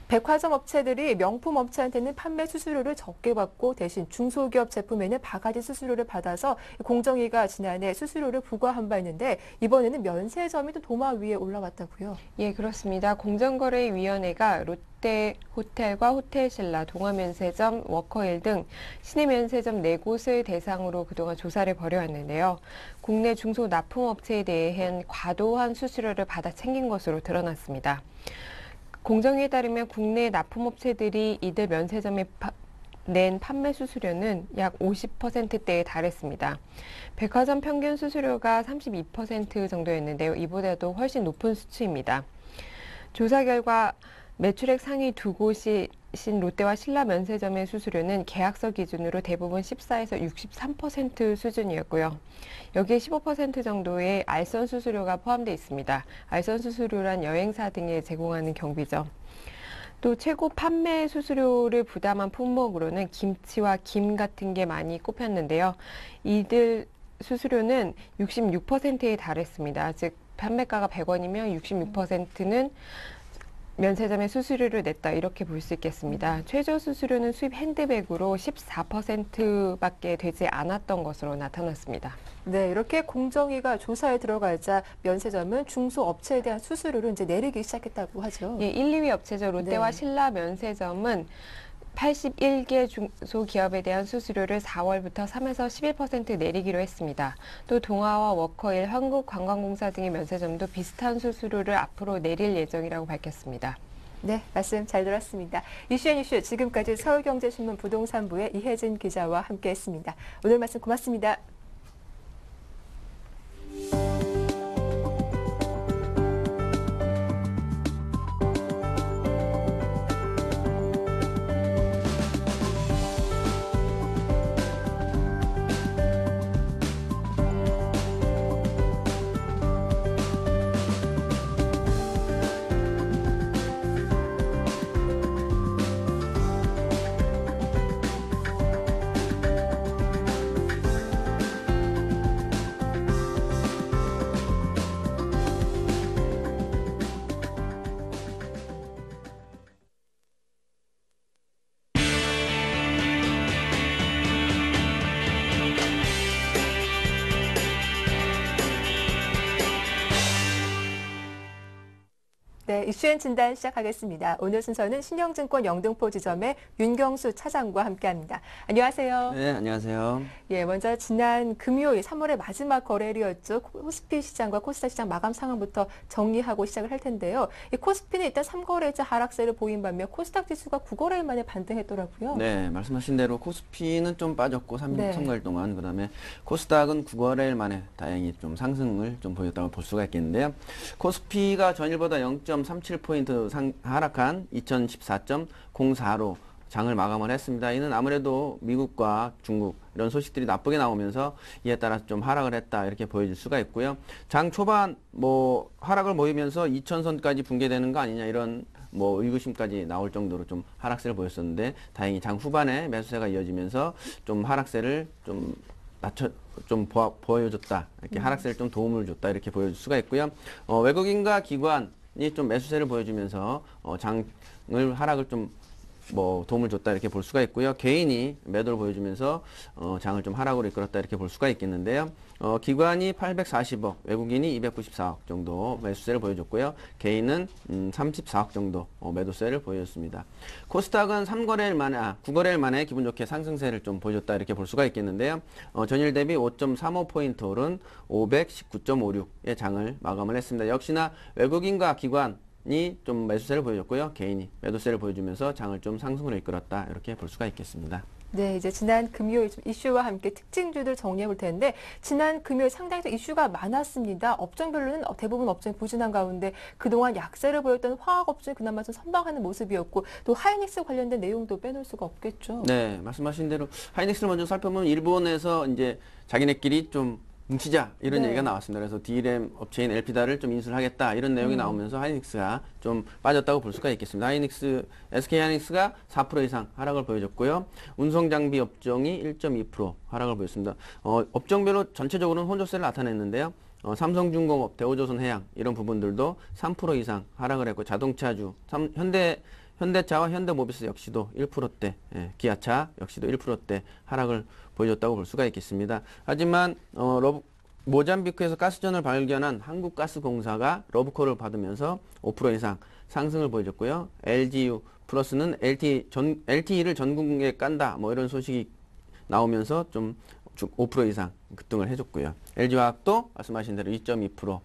S1: 백화점 업체들이 명품 업체한테는 판매 수수료를 적게 받고 대신 중소기업 제품에는 바가지 수수료를 받아서 공정위가 지난해 수수료를 부과한 바 있는데 이번에는 면세점이 또 도마 위에 올라왔다고요?
S5: 예, 그렇습니다. 공정거래위원회가 롯데 호텔과 호텔신라, 동아면세점, 워커힐 등 시내면세점 4곳을 대상으로 그동안 조사를 벌여왔는데요. 국내 중소 납품업체에 대한 과도한 수수료를 받아 챙긴 것으로 드러났습니다. 공정위에 따르면 국내 납품업체들이 이들 면세점에 낸 판매 수수료는 약 50%대에 달했습니다. 백화점 평균 수수료가 32% 정도였는데요. 이보다도 훨씬 높은 수치입니다. 조사 결과 매출액 상위 2곳인 롯데와 신라 면세점의 수수료는 계약서 기준으로 대부분 14에서 63% 수준이었고요. 여기에 15% 정도의 알선 수수료가 포함되어 있습니다. 알선 수수료란 여행사 등에 제공하는 경비죠. 또 최고 판매 수수료를 부담한 품목으로는 김치와 김 같은 게 많이 꼽혔는데요. 이들 수수료는 66%에 달했습니다. 즉 판매가가 100원이면 66%는 면세점에 수수료를 냈다 이렇게 볼 수 있겠습니다. 최저 수수료는 수입 핸드백으로 14%밖에 되지 않았던 것으로 나타났습니다.
S1: 네, 이렇게 공정위가 조사에 들어가자 면세점은 중소업체에 대한 수수료를 이제 내리기 시작했다고 하죠.
S5: 예, 1, 2위 업체죠. 롯데와
S1: 네.
S5: 신라 면세점은 81개 중소기업에 대한 수수료를 4월부터 3에서 11% 내리기로 했습니다. 또 동아와 워커힐, 한국관광공사 등의 면세점도 비슷한 수수료를 앞으로 내릴 예정이라고 밝혔습니다.
S1: 네, 말씀 잘 들었습니다. 이슈앤이슈 지금까지 서울경제신문 부동산부의 이혜진 기자와 함께했습니다. 오늘 말씀 고맙습니다. 네, 이슈앤 진단 시작하겠습니다. 오늘 순서는 신영증권 영등포 지점의 윤경수 차장과 함께합니다. 안녕하세요.
S6: 네, 안녕하세요.
S1: 예, 먼저 지난 금요일 3월의 마지막 거래일이었죠. 코스피 시장과 코스닥 시장 마감 상황부터 정리하고 시작을 할 텐데요. 이 코스피는 일단 3거래일째 하락세를 보인 반면 코스닥 지수가 9거래일 만에 반등했더라고요.
S6: 네, 말씀하신 대로 코스피는 좀 빠졌고
S1: 네.
S6: 3거래일 동안 그다음에 코스닥은 9거래일 만에 다행히 좀 상승을 좀 보였다고 볼 수가 있겠는데요. 코스피가 전일보다 0.37포인트 하락한 2014.04로 장을 마감을 했습니다. 이는 아무래도 미국과 중국 이런 소식들이 나쁘게 나오면서 이에 따라서 좀 하락을 했다 이렇게 보여질 수가 있고요. 장 초반 뭐 하락을 보이면서 2000선까지 붕괴되는 거 아니냐 이런 뭐 의구심까지 나올 정도로 좀 하락세를 보였었는데 다행히 장 후반에 매수세가 이어지면서 좀 하락세를 좀 보여줬다 이렇게 하락세를 좀 도움을 줬다 이렇게 보여줄 수가 있고요. 외국인과 기관이 좀 매수세를 보여주면서 장을 하락을 좀 도움을 줬다 이렇게 볼 수가 있고요. 개인이 매도를 보여주면서 장을 좀 하락으로 이끌었다 이렇게 볼 수가 있겠는데요. 기관이 840억, 외국인이 294억 정도 매수세를 보여줬고요. 개인은 34억 정도 매도세를 보여줬습니다. 코스닥은 9거래일 만에 기분 좋게 상승세를 좀 보여줬다 이렇게 볼 수가 있겠는데요. 전일 대비 5.35포인트 오른 519.56의 장을 마감을 했습니다. 역시나 외국인과 기관 이 좀 매수세를 보여줬고요. 개인이 매도세를 보여주면서 장을 좀 상승으로 이끌었다 이렇게 볼 수가 있겠습니다.
S1: 네, 이제 지난 금요일 좀 이슈와 함께 특징주들 정리해 볼 텐데 지난 금요일 상당히 좀 이슈가 많았습니다. 업종별로는 대부분 업종이 부진한 가운데 그동안 약세를 보였던 화학 업종이 그나마 좀 선방하는 모습이었고 또 하이닉스 관련된 내용도 빼놓을 수가 없겠죠.
S6: 네, 말씀하신 대로 하이닉스를 먼저 살펴보면 일본에서 이제 자기네끼리 좀 뭉치자 이런
S1: 네.
S6: 얘기가 나왔습니다. 그래서 D램 업체인 엘피다를 좀 인수를 하겠다 이런 내용이 나오면서 하이닉스가 좀 빠졌다고 볼 수가 있겠습니다. SK 하이닉스가 4% 이상 하락을 보여줬고요. 운송장비 업종이 1.2% 하락을 보였습니다. 업종별로 전체적으로는 혼조세를 나타냈는데요. 삼성중공업, 대우조선해양 이런 부분들도 3% 이상 하락을 했고 자동차주, 현대차와 현대모비스 역시도 1%대, 기아차 역시도 1%대 하락을 보여줬다고 볼 수가 있겠습니다. 하지만 모잠비크에서 가스전을 발견한 한국가스공사가 러브콜을 받으면서 5% 이상 상승을 보여줬고요. LGU 플러스는 LTE를 전국에 깐다 뭐 이런 소식이 나오면서 좀 5% 이상 급등을 해줬고요. LG화학도 말씀하신 대로 2.2%,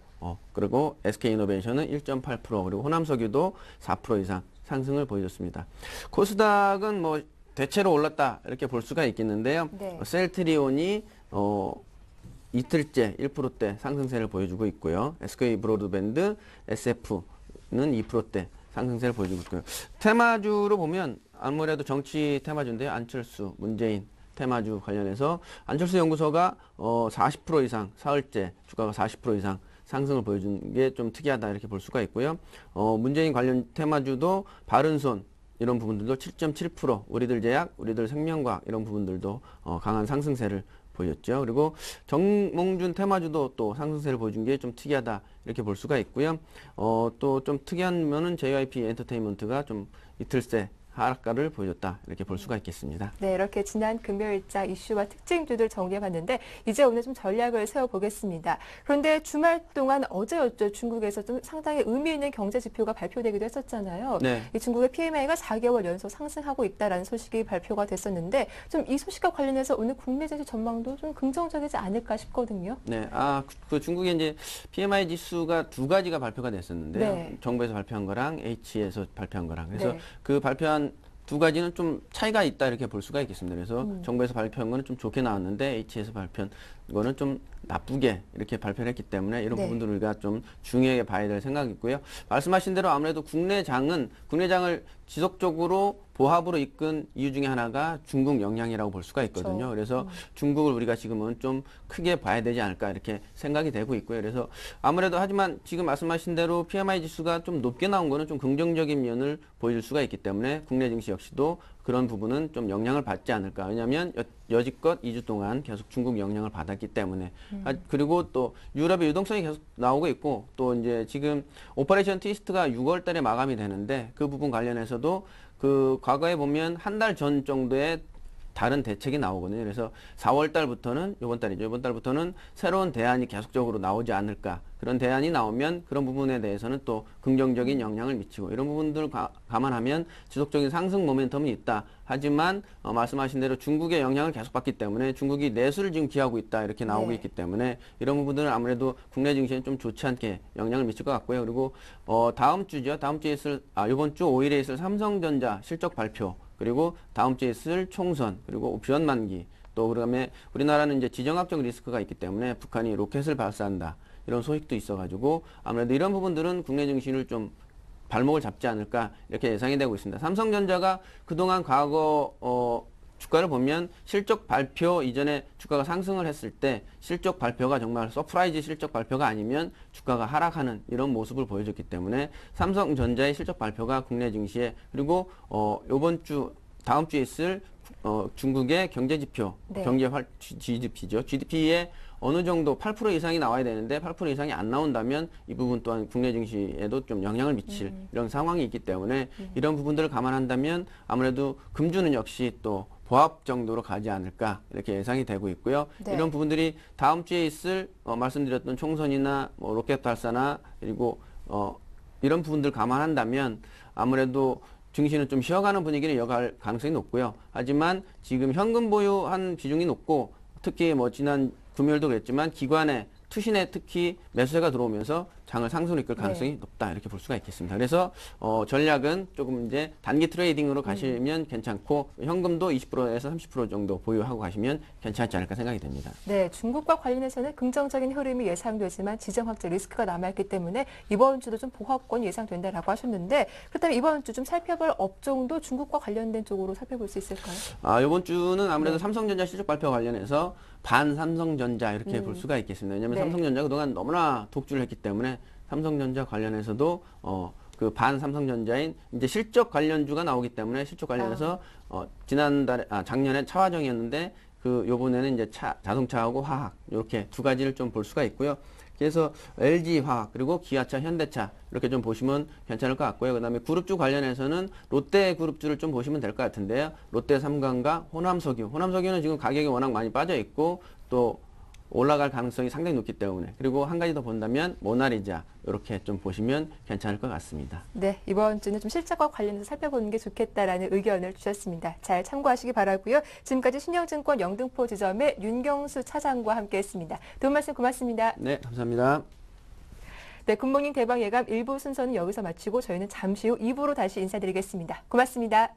S6: 그리고 SK이노베이션은 1.8%, 그리고 호남석유도 4% 이상 상승을 보여줬습니다. 코스닥은 뭐 대체로 올랐다 이렇게 볼 수가 있겠는데요.
S1: 네.
S6: 셀트리온이 이틀째 1%대 상승세를 보여주고 있고요. SK 브로드밴드, SF는 2%대 상승세를 보여주고 있고요. 테마주로 보면 아무래도 정치 테마주인데요. 안철수, 문재인 테마주 관련해서 안철수 연구소가 40% 이상 사흘째 주가가 40% 이상 상승을 보여준 게 좀 특이하다 이렇게 볼 수가 있고요. 문재인 관련 테마주도 바른손 이런 부분들도 7.7%, 우리들 제약, 우리들 생명과학 이런 부분들도 강한 상승세를 보였죠. 그리고 정몽준 테마주도 또 상승세를 보여준 게 좀 특이하다 이렇게 볼 수가 있고요. 또 좀 특이한 면은 JYP 엔터테인먼트가 좀 이틀새 하락가를 보여줬다 이렇게 볼 수가 있겠습니다.
S1: 네, 이렇게 지난 금요일자 이슈와 특징주들 정리해봤는데 이제 오늘 좀 전략을 세워보겠습니다. 그런데 주말 동안 어제였죠. 중국에서 좀 상당히 의미 있는 경제 지표가 발표되기도 했었잖아요.
S6: 네.
S1: 이 중국의 PMI가 4개월 연속 상승하고 있다라는 소식이 발표가 됐었는데 좀 이 소식과 관련해서 오늘 국내 증시 전망도 좀 긍정적이지 않을까 싶거든요.
S6: 네, 그 중국의 이제 PMI 지수가 두 가지가 발표가 됐었는데요.
S1: 네.
S6: 정부에서 발표한 거랑 H에서 발표한 거랑. 그래서
S1: 네.
S6: 그 발표한 두 가지는 좀 차이가 있다 이렇게 볼 수가 있겠습니다. 그래서 정부에서 발표한 거는 좀 좋게 나왔는데 H에서 발표한 거는 좀 나쁘게 이렇게 발표를 했기 때문에 이런
S1: 네.
S6: 부분들을 우리가 좀 중요하게 봐야 될 생각이고요. 말씀하신 대로 아무래도 국내장을 지속적으로 보합으로 이끈 이유 중에 하나가 중국 영향이라고 볼 수가 있거든요. 그래서 중국을 우리가 지금은 좀 크게 봐야 되지 않을까 이렇게 생각이 되고 있고요. 그래서 아무래도 하지만 지금 말씀하신 대로 PMI 지수가 좀 높게 나온 거는 좀 긍정적인 면을 보여줄 수가 있기 때문에 국내 증시 역시도 그런 부분은 좀 영향을 받지 않을까. 왜냐하면 여지껏 2주 동안 계속 중국 영향을 받았기 때문에. 그리고 또 유럽의 유동성이 계속 나오고 있고 또 이제 지금 오퍼레이션 트위스트가 6월 달에 마감이 되는데 그 부분 관련해서도 그 과거에 보면 한 달 전 정도의 다른 대책이 나오거든요. 그래서 4월 달부터는 이번 달부터는 새로운 대안이 계속적으로 나오지 않을까. 그런 대안이 나오면 그런 부분에 대해서는 또 긍정적인 영향을 미치고 이런 부분들을 감안하면 지속적인 상승 모멘텀이 있다. 하지만 말씀하신 대로 중국의 영향을 계속 받기 때문에 중국이 내수를 지금 기하고 있다 이렇게 나오고
S1: 네.
S6: 있기 때문에 이런 부분들은 아무래도 국내 증시에 좀 좋지 않게 영향을 미칠 것 같고요. 그리고 다음 주에 이번 주 5일에 있을 삼성전자 실적 발표 그리고 다음 주에 있을 총선 그리고 옵션 만기 또 그다음에 우리나라는 이제 지정학적 리스크가 있기 때문에 북한이 로켓을 발사한다 이런 소식도 있어가지고 아무래도 이런 부분들은 국내 증시를 좀 발목을 잡지 않을까 이렇게 예상이 되고 있습니다. 삼성전자가 그동안 과거 주가를 보면 실적 발표 이전에 주가가 상승을 했을 때 실적 발표가 정말 서프라이즈 실적 발표가 아니면 주가가 하락하는 이런 모습을 보여줬기 때문에 삼성전자의 실적 발표가 국내 증시에 그리고 다음 주에 있을 중국의 경제 지표,
S1: 네.
S6: GDP죠. GDP에 어느 정도 8% 이상이 나와야 되는데 8% 이상이 안 나온다면 이 부분 또한 국내 증시에도 좀 영향을 미칠 이런 상황이 있기 때문에 이런 부분들을 감안한다면 아무래도 금주는 역시 또 보합 정도로 가지 않을까 이렇게 예상이 되고 있고요.
S1: 네.
S6: 이런 부분들이 다음 주에 있을 말씀드렸던 총선이나 로켓 발사나 그리고 이런 부분들 감안한다면 아무래도 증시는 좀 쉬어가는 분위기를 이어갈 가능성이 높고요. 하지만 지금 현금 보유한 비중이 높고 특히 지난 금요일도 그랬지만 기관의 투신에 특히 매수세가 들어오면서 장을 상승으로 이끌 가능성이 높다 이렇게 볼 수가 있겠습니다. 그래서 전략은 조금 이제 단기 트레이딩으로 가시면 괜찮고 현금도 20%에서 30% 정도 보유하고 가시면 괜찮지 않을까 생각이 됩니다.
S1: 네, 중국과 관련해서는 긍정적인 흐름이 예상되지만 지정학적 리스크가 남아있기 때문에 이번 주도 좀 보합권이 예상된다라고 하셨는데 그렇다면 이번 주 좀 살펴볼 업종도 중국과 관련된 쪽으로 살펴볼 수 있을까요?
S6: 이번 주는 아무래도
S1: 네.
S6: 삼성전자 실적 발표 관련해서 반삼성전자 이렇게 볼 수가 있겠습니다. 왜냐하면
S1: 네.
S6: 삼성전자가 그동안 너무나 독주를 했기 때문에 삼성전자 관련해서도 그 반삼성전자인 이제 실적 관련주가 나오기 때문에 실적 관련해서 작년에 차화정이었는데 요번에는 이제 자동차하고 화학 이렇게 두 가지를 좀 볼 수가 있고요. 그래서 LG화학 그리고 기아차, 현대차 이렇게 좀 보시면 괜찮을 것 같고요. 그다음에 그룹주 관련해서는 롯데 그룹주를 좀 보시면 될 것 같은데요. 롯데 삼강과 호남석유는 지금 가격이 워낙 많이 빠져 있고 또 올라갈 가능성이 상당히 높기 때문에 그리고 한 가지 더 본다면 모나리자 이렇게 좀 보시면 괜찮을 것 같습니다.
S1: 네, 이번 주는 좀 실적과 관련해서 살펴보는 게 좋겠다라는 의견을 주셨습니다. 잘 참고하시기 바라고요. 지금까지 신영증권 영등포 지점의 윤경수 차장과 함께했습니다. 도움 말씀 고맙습니다.
S6: 네, 감사합니다.
S1: 네, 굿모닝 대박 예감 1부 순서는 여기서 마치고 저희는 잠시 후 2부로 다시 인사드리겠습니다. 고맙습니다.